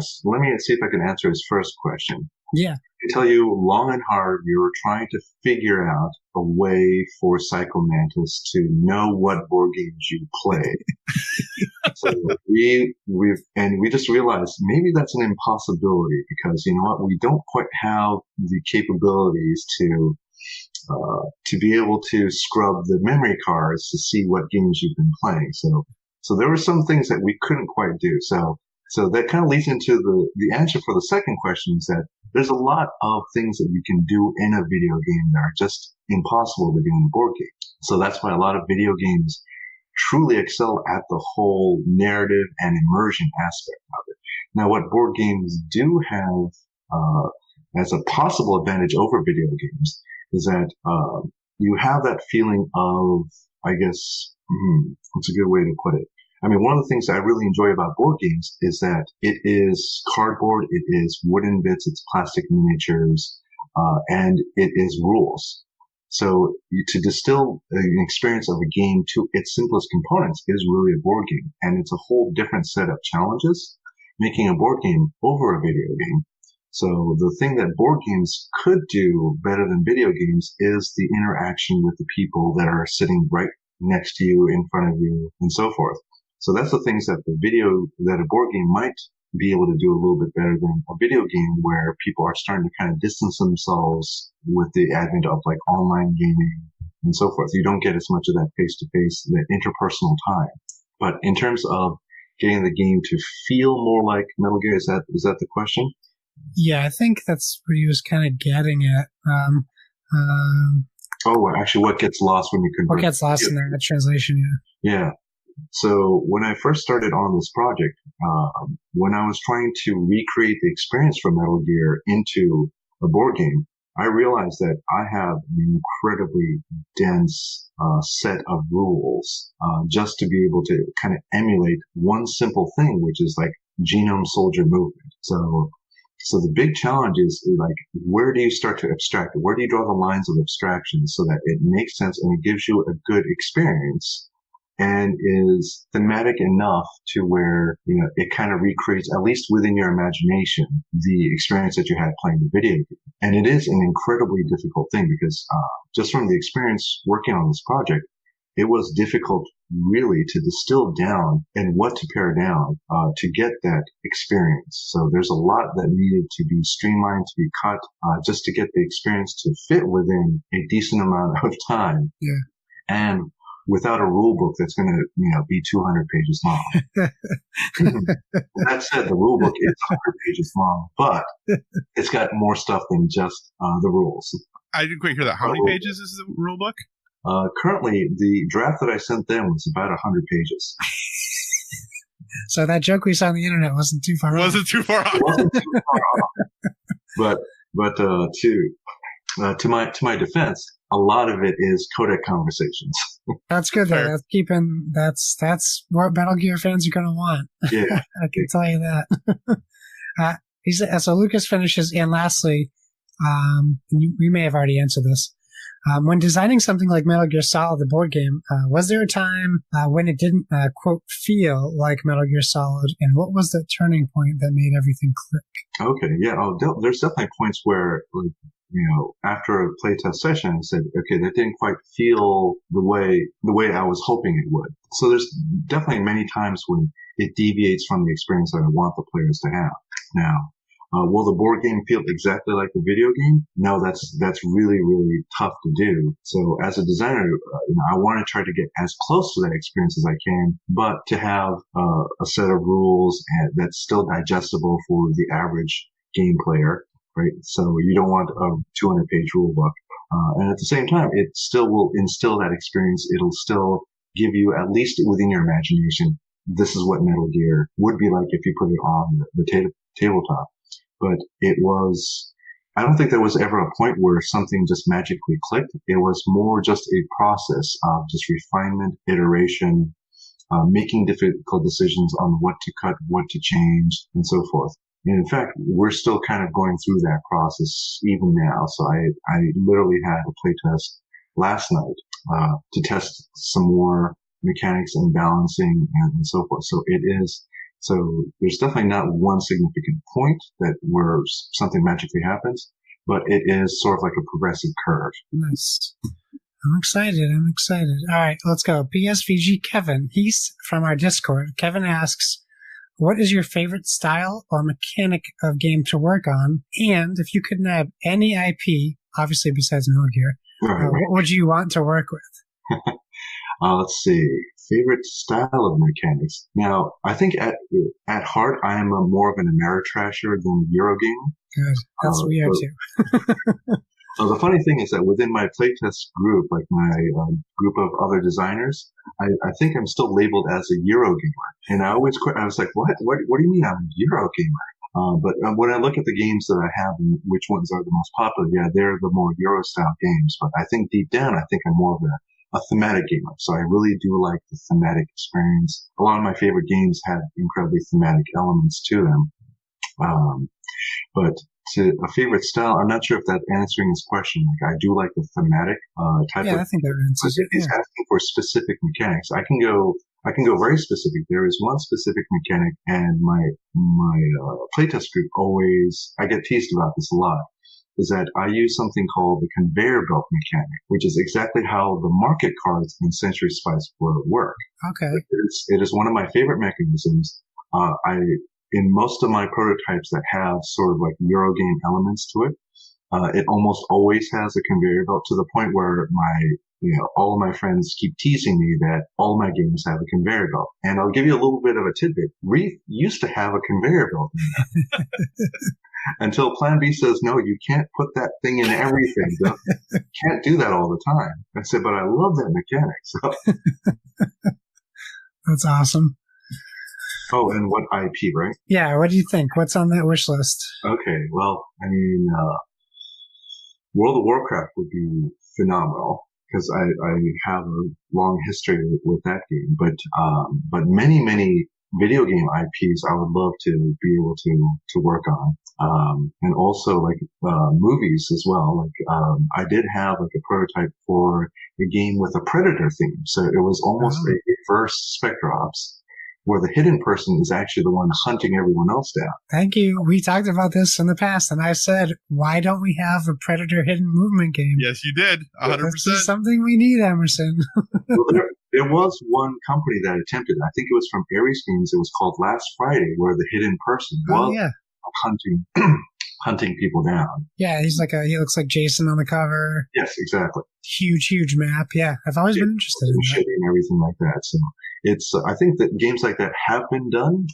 see if I can answer his first question. Yeah. I tell you, long and hard, we were trying to figure out a way for Psycho Mantis to know what board games you play. So we just realized maybe that's an impossibility because you know what, we don't quite have the capabilities to be able to scrub the memory cards to see what games you've been playing. So there were some things that we couldn't quite do. So that kind of leads into the answer for the second question is that there's a lot of things that you can do in a video game that are just impossible to do in a board game. So that's why a lot of video games truly excel at the whole narrative and immersion aspect of it. Now, what board games do have as a possible advantage over video games is that you have that feeling of, I guess, what's a good way to put it? I mean, one of the things that I really enjoy about board games is that it is cardboard, it is wooden bits, it's plastic miniatures, and it is rules. So to distill an experience of a game to its simplest components is really a board game. And it's a whole different set of challenges, making a board game over a video game. So the thing that board games could do better than video games is the interaction with the people that are sitting right next to you, in front of you, and so forth. So that's the things that a board game might be able to do a little bit better than a video game where people are starting to kind of distance themselves with the advent of like online gaming and so forth. You don't get as much of that face-to-face, that interpersonal time. But in terms of getting the game to feel more like Metal Gear, is that the question? Yeah, I think that's what he was kind of getting at. Actually, what gets lost when you convert? What gets lost in that translation, Yeah. So when I first started on this project, when I was trying to recreate the experience from Metal Gear into a board game, I realized that I have an incredibly dense set of rules just to be able to kind of emulate one simple thing, which is like genome soldier movement. So the big challenge is like, where do you start to abstract it? Where do you draw the lines of abstraction so that it makes sense and it gives you a good experience and is thematic enough to where, it kind of recreates, at least within your imagination, the experience that you had playing the video game. And it is an incredibly difficult thing because just from the experience working on this project, it was difficult really to distill down and what to pare down to get that experience. So there's a lot that needed to be streamlined, to be cut, just to get the experience to fit within a decent amount of time. Yeah. And without a rule book that's going to, be 200 pages long. That said, the rule book is 100 pages long, but it's got more stuff than just the rules. I didn't quite hear that. How many pages is the rule book? Currently, the draft that I sent them was about 100 pages. So that joke we saw on the internet wasn't too far off. Wasn't too far off. It wasn't too far off. But to my defense, a lot of it is codec conversations. That's good though. Fair. That's what Metal Gear fans are going to want. Yeah. I can tell you that. So Lucas finishes, and lastly, we may have already answered this. When designing something like Metal Gear Solid, the board game, was there a time when it didn't, quote, feel like Metal Gear Solid? And what was the turning point that made everything click? Okay, yeah. There's definitely points where, like, after a playtest session, I said, okay, that didn't quite feel the way I was hoping it would. So there's definitely many times when it deviates from the experience that I want the players to have. Now, will the board game feel exactly like the video game? No, that's really, really tough to do. So as a designer, I want to try to get as close to that experience as I can, but to have a set of rules that's still digestible for the average game player, right? So you don't want a 200-page rule book. And at the same time, it still will instill that experience. It'll still give you, at least within your imagination, this is what Metal Gear would be like if you put it on the tabletop. But I don't think there was ever a point where something just magically clicked. It was more just a process of just refinement, iteration, making difficult decisions on what to cut, what to change, and so forth. And in fact, we're still kind of going through that process even now. So I literally had a playtest last night to test some more mechanics and balancing and so forth. So there's definitely not one significant point where something magically happens, but it is sort of like a progressive curve. Nice. I'm excited. All right, let's go. PSVG Kevin. He's from our Discord. Kevin asks, what is your favorite style or mechanic of game to work on? And if you could nab any IP, obviously besides Metal Gear, what would you want to work with? Let's see. Favorite style of mechanics. Now, I think at heart, I am more of an Ameritrasher than a Eurogamer. Good. That's what we are too. The funny thing is that within my playtest group, like my group of other designers, I think I'm still labeled as a Eurogamer. And I was like, what do you mean I'm a Eurogamer? But when I look at the games that I have and which ones are the most popular, yeah, they're the more Euro-style games. But I think deep down, I think I'm more of a thematic gamer. So I really do like the thematic experience. A lot of my favorite games have incredibly thematic elements to them. But to a favorite style, I'm not sure if that's answering his question. Like, I do like the thematic type of. Yeah, I think that answers it. He's asking for specific mechanics. I can go very specific. There is one specific mechanic, and my playtest group always, I get teased about this a lot, is that I use something called the conveyor belt mechanic, which is exactly how the market cards in Century Spice work. Okay. It is one of my favorite mechanisms. In most of my prototypes that have sort of like Eurogame elements to it, it almost always has a conveyor belt, to the point where all of my friends keep teasing me that all my games have a conveyor belt. And I'll give you a little bit of a tidbit. Reef used to have a conveyor belt until Plan B says, no, you can't put that thing in everything. You can't do that all the time. I said, but I love that mechanic. So. That's awesome. Oh, and what IP, right? Yeah, what do you think? What's on that wish list? Okay, well, I mean, World of Warcraft would be phenomenal, because I have a long history with that game. But many, many video game IPs I would love to be able to work on. And also like movies as well. Like I did have like a prototype for a game with a Predator theme. So it was almost a reverse Spectre Ops, where the hidden person is actually the one hunting everyone else down. Thank you. We talked about this in the past, and I said, why don't we have a Predator hidden movement game? Yes, you did. 100%. This is something we need, Emerson. Well, there was one company that attempted. I think it was from Ares Games. It was called Last Friday, where the hidden person was hunting people down. Yeah, he looks like Jason on the cover. Yes, exactly. Huge map. Yeah, I've always been interested in that. And everything like that. So it's, I think that games like that have been done,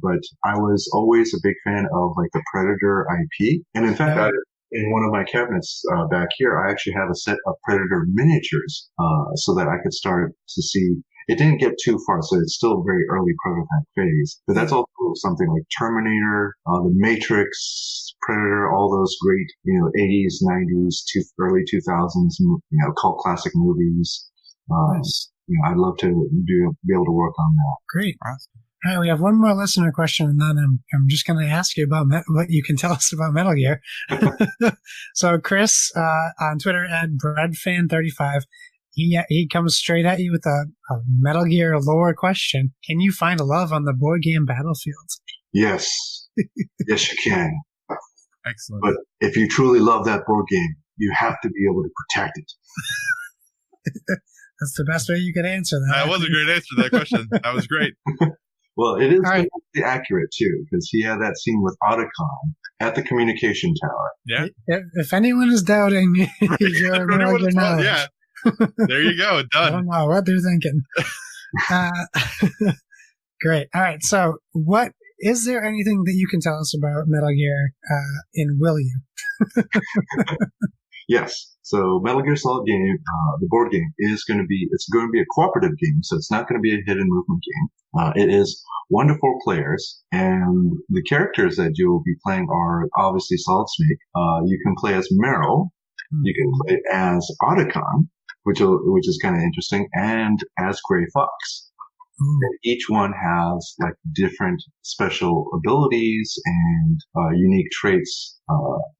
but I was always a big fan of like the Predator IP. And in fact, in one of my cabinets back here, I actually have a set of Predator miniatures, so that I could start to see it didn't get too far, so it's still a very early prototype phase. But that's also something like Terminator, The Matrix, Predator, all those great, 80s, 90s, early 2000s, cult classic movies. Nice. I'd love to be able to work on that. Great. All right, we have one more listener question, and then I'm just going to ask you about what you can tell us about Metal Gear. So Chris on Twitter at BreadFan35, he comes straight at you with a Metal Gear lore question. Can you find love on the board game Battlefield? Yes. Yes, you can. Excellent. But if you truly love that board game, you have to be able to protect it. That's the best way you could answer that. That was a great answer to that question. That was great. Well, it is right. accurate, too, because he had that scene with Otacon at the communication tower. Yeah. If anyone is doubting your Metal Gear knowledge, yeah. There you go. Done. I don't know what they're thinking. Great. All right. So is there anything that you can tell us about Metal Gear in Will You? Yes. So Metal Gear Solid game, the board game it's going to be a cooperative game. So it's not going to be a hidden movement game. It is 1 to 4 players, and the characters that you'll be playing are obviously Solid Snake. You can play as Meryl. You can play as Otacon, which is kind of interesting, and as Gray Fox. And each one has like different special abilities and unique traits.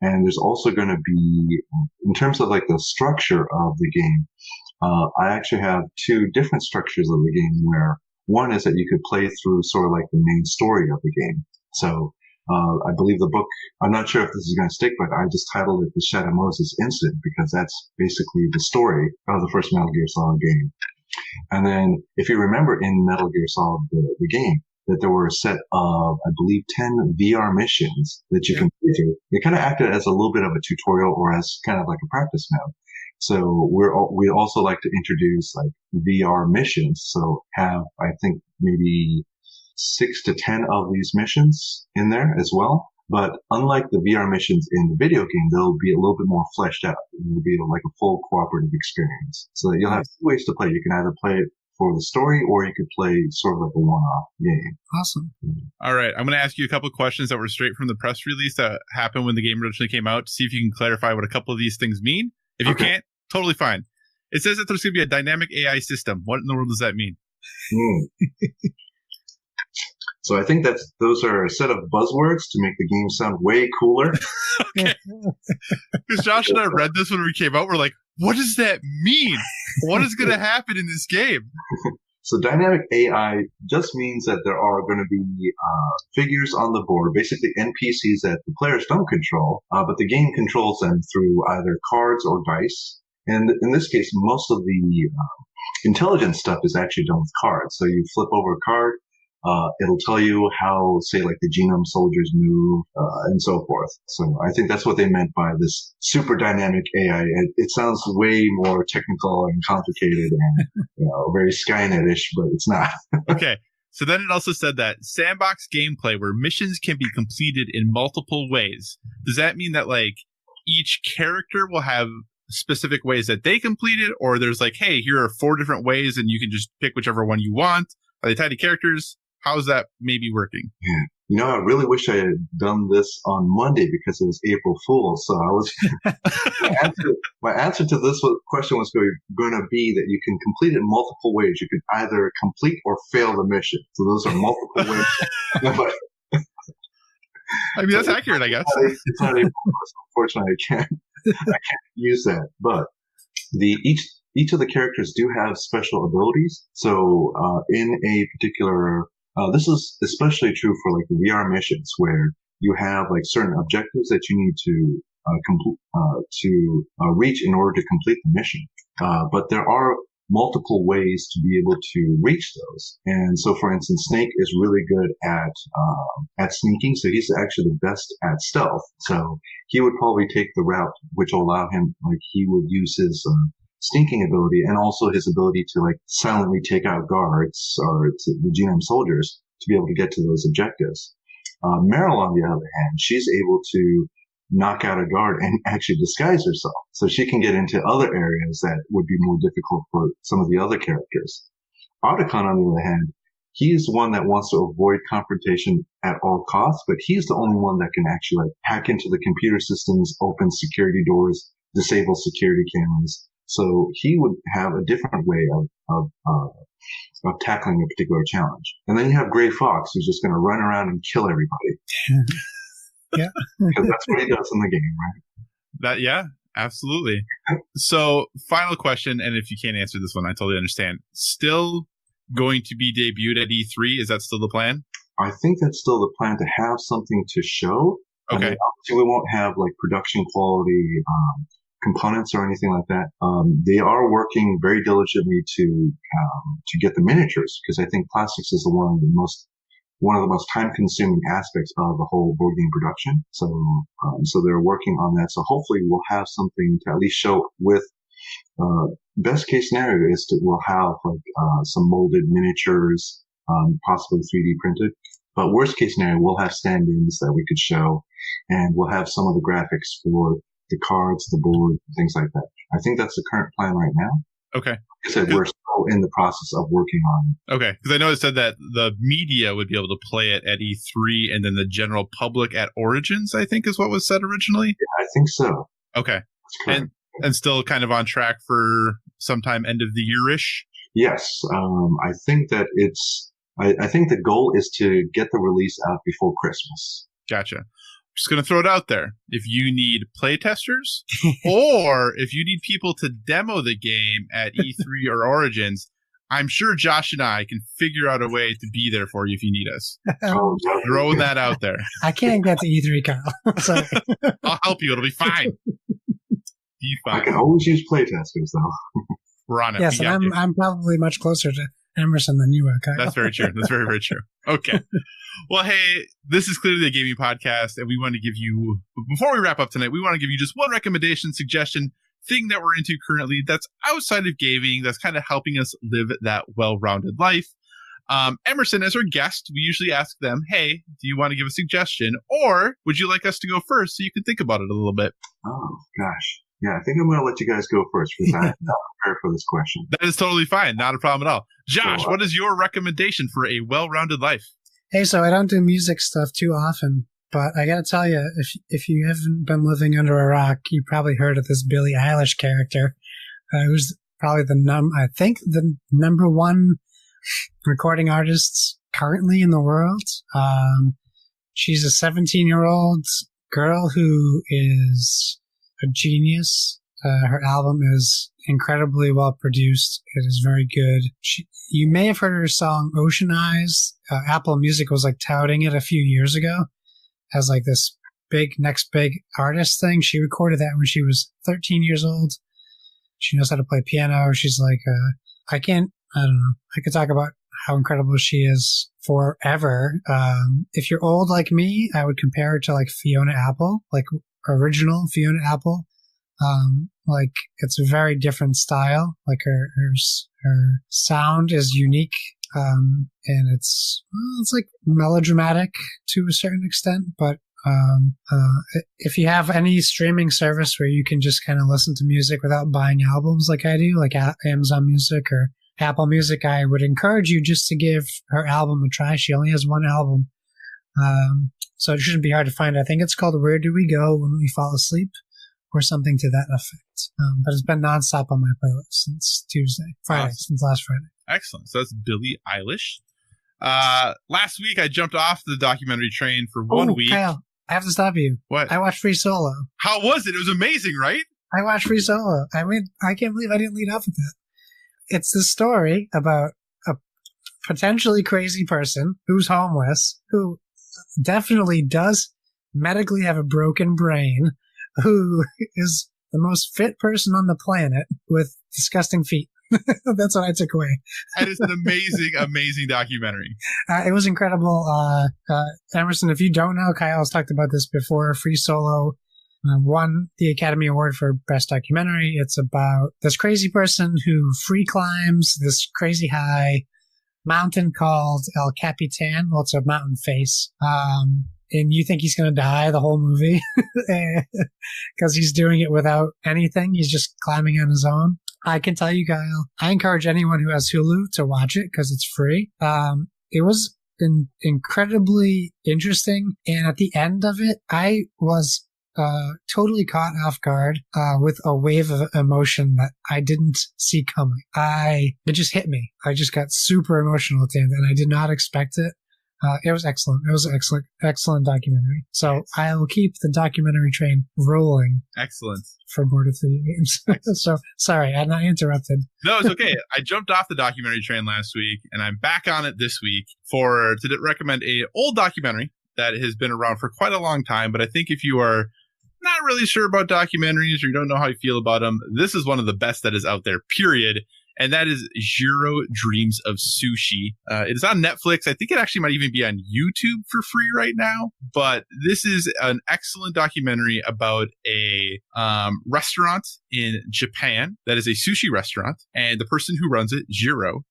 And there's also going to be, in terms of like the structure of the game, I actually have 2 different structures of the game where one is that you could play through sort of like the main story of the game. So I believe the book, I'm not sure if this is going to stick, but I just titled it The Shadow Moses Incident because that's basically the story of the first Metal Gear Solid game. And then, if you remember in Metal Gear Solid, the game, that there were a set of, I believe, 10 VR missions that you can play through. They kind of acted as a little bit of a tutorial or as kind of like a practice mode. So we also like to introduce like VR missions. So have, I think, maybe 6 to 10 of these missions in there as well. But unlike the VR missions in the video game, they'll be a little bit more fleshed out. It'll be like a full cooperative experience. So that you'll have 2 ways to play. You can either play it for the story, or you could play sort of like a one-off game. Awesome. All right. I'm going to ask you a couple of questions that were straight from the press release that happened when the game originally came out to see if you can clarify what a couple of these things mean. If you can't, totally fine. It says that there's going to be a dynamic AI system. What in the world does that mean? So I think those are a set of buzzwords to make the game sound way cooler. Okay. Because Josh and I read this when we came out. We're like, what does that mean? What is going to happen in this game? So dynamic AI just means that there are going to be figures on the board, basically NPCs that the players don't control, but the game controls them through either cards or dice. And in this case, most of the intelligence stuff is actually done with cards. So you flip over a card. It'll tell you how, say, like the genome soldiers move, and so forth. So I think that's what they meant by this super dynamic AI. It sounds way more technical and complicated and very Skynet-ish, but it's not. Okay. So then it also said that sandbox gameplay where missions can be completed in multiple ways. Does that mean that like each character will have specific ways that they complete it, or there's like, hey, here are 4 different ways and you can just pick whichever one you want? Are they tied to characters? How's that maybe working? Yeah. I really wish I had done this on Monday because it was April Fool's. So I was my answer to this question was going to be that you can complete it in multiple ways. You could either complete or fail the mission. So those are multiple ways. I mean, that's accurate, I guess. It's not April Fool's. Unfortunately, I can't use that. But each of the characters do have special abilities. So in a particular this is especially true for like the VR missions where you have like certain objectives that you need to reach in order to complete the mission. But there are multiple ways to be able to reach those. And so, for instance, Snake is really good at sneaking. So he's actually the best at stealth. So he would probably take the route which will allow him, like he would use his sneaking ability and also his ability to like silently take out guards or the genome soldiers to be able to get to those objectives. Meryl, on the other hand, she's able to knock out a guard and actually disguise herself. So she can get into other areas that would be more difficult for some of the other characters. Otacon, on the other hand, he's one that wants to avoid confrontation at all costs, but he's the only one that can actually like hack into the computer systems, open security doors, disable security cameras. So he would have a different way of tackling a particular challenge. And then you have Gray Fox, who's just going to run around and kill everybody. Yeah. Because that's what he does in the game, right? Yeah, absolutely. So, final question, and if you can't answer this one, I totally understand. Still going to be debuted at E3? Is that still the plan? I think that's still the plan, to have something to show. Okay. I mean, obviously, we won't have like production quality components or anything like that. They are working very diligently to get the miniatures, because I think plastics is one of the most time-consuming aspects of the whole board game production. So they're working on that. So hopefully we'll have something to at least show with. Best case scenario is we'll have like some molded miniatures, possibly 3D printed. But worst case scenario, we'll have stand-ins that we could show, and we'll have some of the graphics for the cards, the board, things like that. I think that's the current plan right now. Okay. Like I said, we're still in the process of working on it. Okay, because I know it said that the media would be able to play it at E3, and then the general public at Origins, I think is what was said originally. Yeah, I think so. Okay. That's correct. And still kind of on track for sometime end of the year-ish? Yes. I think that I think the goal is to get the release out before Christmas. Gotcha. Just going to throw it out there. If you need playtesters or if you need people to demo the game at E3 or Origins, I'm sure Josh and I can figure out a way to be there for you if you need us. Throwing that out there. I can't get to E3, Kyle. Sorry. I'll help you. It'll be fine. Be fine. I can always use playtesters, though. We're on it. Yes, and I'm probably much closer to Emerson than you are, Kyle. That's very true. That's very, very true. Okay. Well, hey, this is clearly a gaming podcast, and we want to give you, before we wrap up tonight, we want to give you just one recommendation, suggestion, thing that we're into currently that's outside of gaming, that's kind of helping us live that well-rounded life. Emerson, as our guest, we usually ask them, hey, do you want to give a suggestion, or would you like us to go first so you can think about it a little bit? Oh, gosh. Yeah, I think I'm going to let you guys go first, because I'm not prepared for this question. That is totally fine. Not a problem at all. Josh, what is your recommendation for a well-rounded life? Hey, so I don't do music stuff too often, but I gotta tell you, if you haven't been living under a rock, you probably heard of this Billie Eilish character, who's probably the number one recording artist currently in the world. She's a 17-year-old girl who is a genius. Her album is incredibly well produced. It is very good. You may have heard her song Ocean Eyes. Apple Music was like touting it a few years ago as like this next big artist thing. She recorded that when she was 13 years old. She knows how to play piano. She's like, I don't know. I could talk about how incredible she is forever. If you're old like me, I would compare her to like Fiona Apple, like original Fiona Apple. Like it's a very different style. Like her sound is unique. And it's like melodramatic to a certain extent, but if you have any streaming service where you can just kind of listen to music without buying albums like I do, like Amazon Music or Apple Music, I would encourage you just to give her album a try. She only has one album. So it shouldn't be hard to find. I think it's called Where Do We Go When We Fall Asleep, or something to that effect. But it's been nonstop on my playlist since since last Friday. Excellent. So that's Billie Eilish. Last week I jumped off the documentary train for 1 week. Kyle, I have to stop you. What? I watched Free Solo. How was it? It was amazing, right? I watched Free Solo. I mean, I can't believe I didn't lead off with that. It's the story about a potentially crazy person who's homeless, who definitely does medically have a broken brain, who is the most fit person on the planet with disgusting feet. That's what I took away. That is an amazing, amazing documentary. It was incredible. Emerson, if you don't know, Kyle's talked about this before. Free Solo won the Academy Award for Best Documentary. It's about this crazy person who free climbs this crazy high mountain called El Capitan. Well, it's a mountain face. And you think he's going to die the whole movie because he's doing it without anything. He's just climbing on his own. I can tell you, Kyle, I encourage anyone who has Hulu to watch it because it's free. It was incredibly interesting. And at the end of it, I was totally caught off guard with a wave of emotion that I didn't see coming. It just hit me. I just got super emotional at the end, and I did not expect it. It was excellent. It was an excellent documentary. So I will keep the documentary train rolling. Excellent. For Board of Video Games. So sorry, I'm not interrupted. No, it's okay. I jumped off the documentary train last week, and I'm back on it this week to recommend a old documentary that has been around for quite a long time. But I think if you are not really sure about documentaries or you don't know how you feel about them, this is one of the best that is out there, period. And that is Jiro Dreams of Sushi. It is on Netflix. I think it actually might even be on YouTube for free right now. But this is an excellent documentary about a restaurant in Japan that is a sushi restaurant. And the person who runs it, Jiro,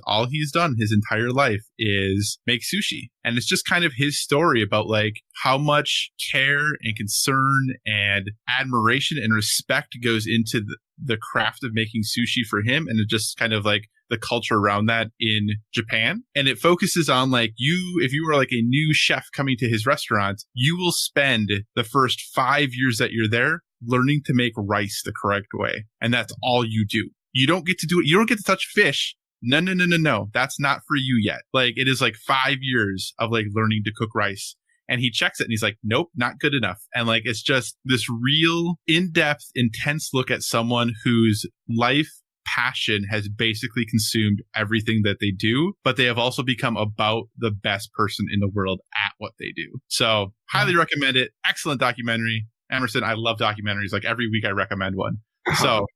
all he's done his entire life is make sushi. And it's just kind of his story about like how much care and concern and admiration and respect goes into the craft of making sushi for him, and it just kind of like the culture around that in Japan. And it focuses on like if you were like a new chef coming to his restaurant, you will spend the first 5 years that you're there learning to make rice the correct way. And that's all you do. You don't get to do it. You don't get to touch fish. No. That's not for you yet. Like it is like 5 years of like learning to cook rice. And he checks it and he's like, nope, not good enough. And like, it's just this real in-depth, intense look at someone whose life passion has basically consumed everything that they do, but they have also become about the best person in the world at what they do. So highly recommend it. Excellent documentary. Emerson, I love documentaries. Like every week I recommend one. So.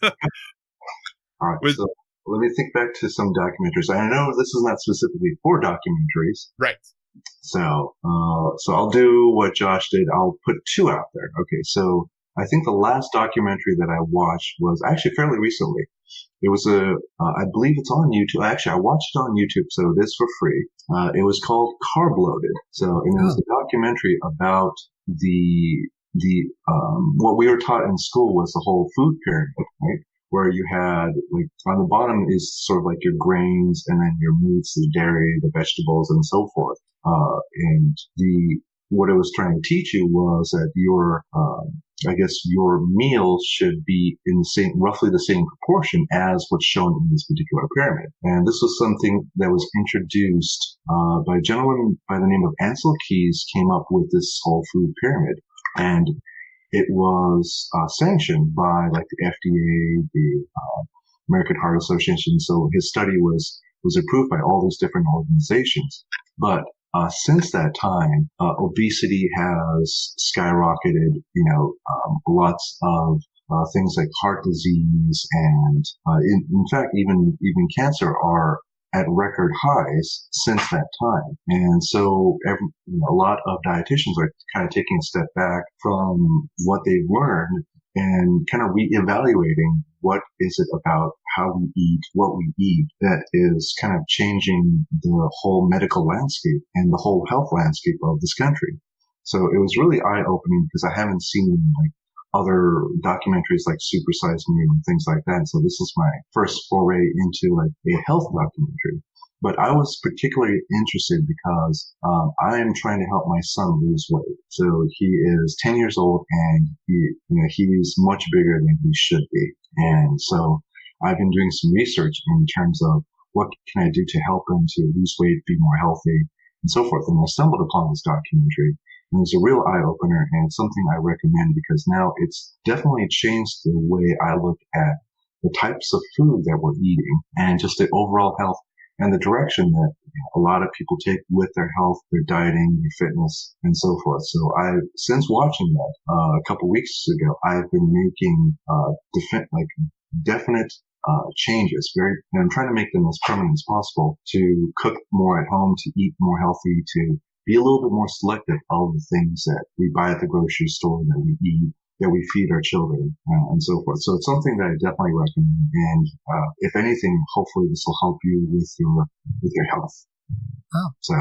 All right. So let me think back to some documentaries. I know this is not specifically for documentaries. Right. So I'll do what Josh did. I'll put two out there. Okay. So I think the last documentary that I watched was actually fairly recently. It was I believe it's on YouTube. Actually, I watched it on YouTube, so it is for free. It was called Carb Loaded. So it was a documentary about what we were taught in school was the whole food pyramid, right? Where you had like on the bottom is sort of like your grains and then your meats, the dairy, the vegetables, and so forth. And what it was trying to teach you was that your meals should be in roughly the same proportion as what's shown in this particular pyramid. And this was something that was introduced by a gentleman by the name of Ansel Keys, came up with this whole food pyramid. And it was sanctioned by like the FDA, the American Heart Association. So his study was approved by all these different organizations. But since that time, obesity has skyrocketed. Lots of things like heart disease and in fact even cancer are at record highs since that time. And so a lot of dietitians are kind of taking a step back from what they've learned and kind of reevaluating what is it about how we eat, what we eat, that is kind of changing the whole medical landscape and the whole health landscape of this country. So it was really eye-opening because I haven't seen like other documentaries like Super Size Me and things like that. So this is my first foray into like a health documentary. But I was particularly interested because I am trying to help my son lose weight. So he is 10 years old and he is much bigger than he should be. And so I've been doing some research in terms of what can I do to help him to lose weight, be more healthy, and so forth. And I stumbled upon this documentary. And it was a real eye-opener, and it's something I recommend because now it's definitely changed the way I look at the types of food that we're eating and just the overall health and the direction that a lot of people take with their health, their dieting, their fitness, and so forth. So since watching that a couple weeks ago, I've been making definite changes. And I'm trying to make them as permanent as possible to cook more at home, to eat more healthy, to be a little bit more selective of the things that we buy at the grocery store, that we eat, that we feed our children, and so forth. So it's something that I definitely recommend. And if anything, hopefully this will help you with your health. Oh. So,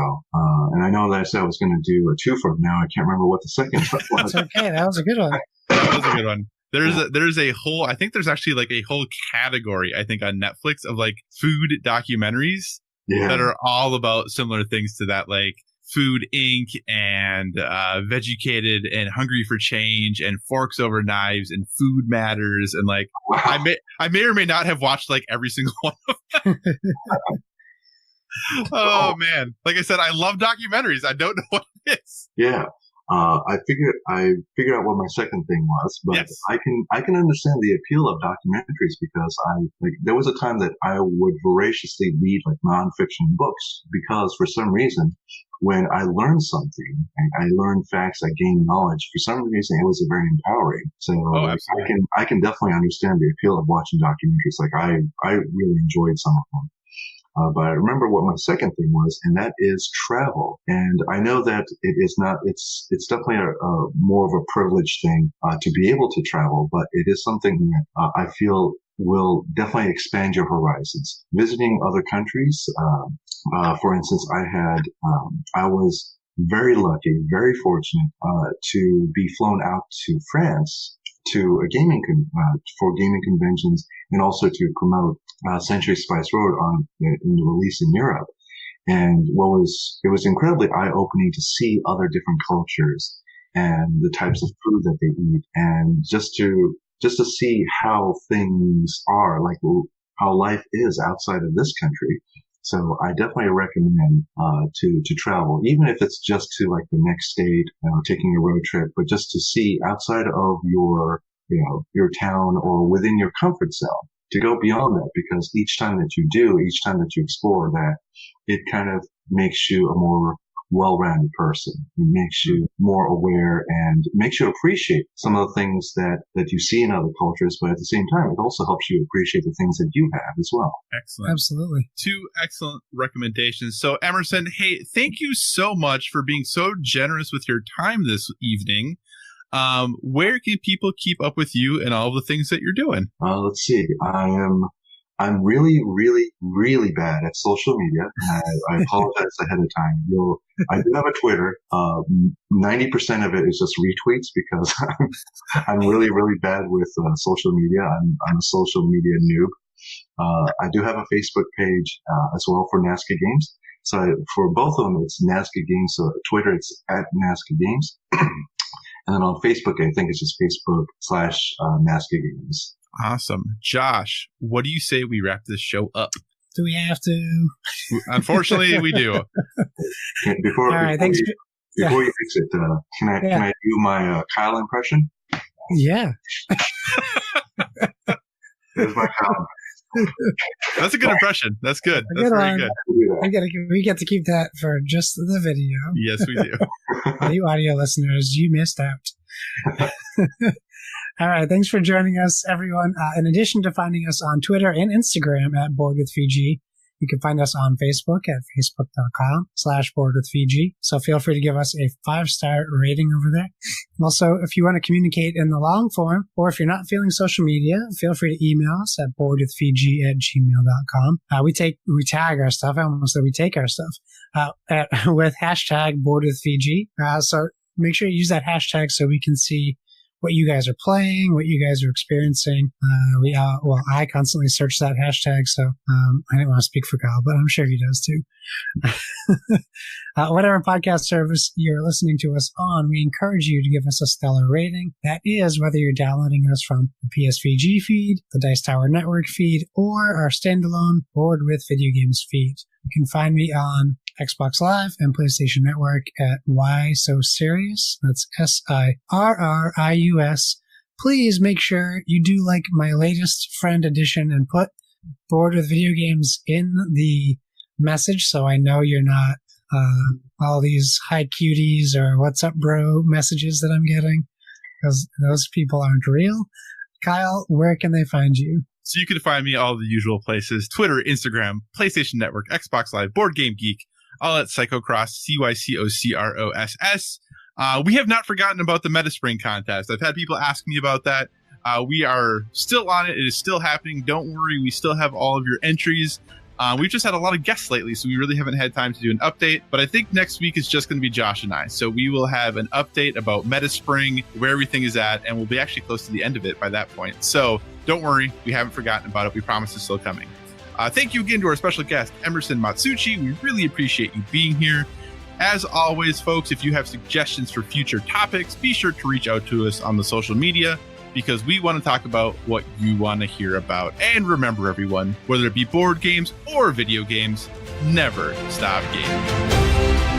and I know that I said I was going to do a twofer. Now I can't remember what the second one was. That's okay. That was a good one. That was a good one. There's a whole, I think there's actually like a whole category, I think, on Netflix of like food documentaries that are all about similar things to that, like Food Inc. and Vegucated and Hungry for Change and Forks Over Knives and Food Matters, and like I may or may not have watched like every single one of them. Oh man, like I said, I love documentaries. I don't know what it is. Yeah. I figured out what my second thing was, but Yes. I can understand the appeal of documentaries because there was a time that I would voraciously read like nonfiction books because for some reason when I learned something, I learned facts, I gained knowledge. For some reason, it was very empowering. So I can definitely understand the appeal of watching documentaries. Like I really enjoyed some of them. But I remember what my second thing was, and that is travel. And I know that it is not, it's definitely a more of a privileged thing, to be able to travel, but it is something that, I feel will definitely expand your horizons. Visiting other countries, for instance, I was very lucky, very fortunate, to be flown out to France to for gaming conventions and also to promote Century Spice Road in the release in Europe. And it was incredibly eye-opening to see other different cultures and the types of food that they eat, and just to see how things are, like how life is outside of this country. So I definitely recommend to travel, even if it's just to like the next state, taking a road trip, but just to see outside of your town or within your comfort zone, to go beyond that, because each time that you explore that, it kind of makes you a more well-rounded person. It makes you more aware and makes you appreciate some of the things that you see in other cultures, but at the same time, it also helps you appreciate the things that you have as well. Excellent. Absolutely. Two excellent recommendations. So Emerson, hey, thank you so much for being so generous with your time this evening. Where can people keep up with you and all the things that you're doing? Let's see. I'm really, really, really bad at social media. I apologize ahead of time. I do have a Twitter. 90% of it is just retweets because I'm really, really bad with social media. I'm a social media noob. I do have a Facebook page as well for Nazca Games. So for both of them, it's Nazca Games. So Twitter, it's at Nazca Games. And then on Facebook, I think it's just Facebook/Nazca Games. Awesome. Josh, what do you say we wrap this show up? Do we have to? Unfortunately, we do. Before you fix it, can I do my Kyle impression? Yeah. There's my Kyle. That's a good impression. That's good. That's very good. We get to keep that for just the video. Yes, we do. You audio listeners, you missed out. All right. Thanks for joining us, everyone. In addition to finding us on Twitter and Instagram at Board with Fiji, you can find us on Facebook at facebook.com/boardwithfiji. So feel free to give us a 5-star rating over there. Also, if you want to communicate in the long form, or if you're not feeling social media, feel free to email us at boardwithfiji@gmail.com. We tag our stuff. I almost said we take our stuff with hashtag boardwithfiji. So make sure you use that hashtag so we can see what you guys are playing, what you guys are experiencing. I constantly search that hashtag, so I didn't want to speak for Kyle, but I'm sure he does too. Whatever podcast service you're listening to us on, we encourage you to give us a stellar rating. That is whether you're downloading us from the PSVG feed, the Dice Tower Network feed, or our standalone Board with Video Games feed. You can find me on Xbox Live and PlayStation Network at Why So Serious. That's SIRRIUS. Please make sure you do like my latest friend edition and put Board with Video Games in the message so I know you're not all these hi cuties or what's up bro messages that I'm getting, because those people aren't real. Kyle, where can they find you? So you can find me all the usual places: Twitter, Instagram, PlayStation Network, Xbox Live, Board Game Geek, all at Psychocross, CYCOCROSS. We have not forgotten about the Metaspring contest. I've had people ask me about that. We are still on it. It is still happening. Don't worry. We still have all of your entries. We've just had a lot of guests lately, so we really haven't had time to do an update. But I think next week is just going to be Josh and I. So we will have an update about Metaspring, where everything is at, and we'll be actually close to the end of it by that point. So don't worry, we haven't forgotten about it. We promise it's still coming. Thank you again to our special guest, Emerson Matsuuchi. We really appreciate you being here. As always, folks, if you have suggestions for future topics, be sure to reach out to us on the social media, because we want to talk about what you want to hear about. And remember, everyone, whether it be board games or video games, never stop gaming.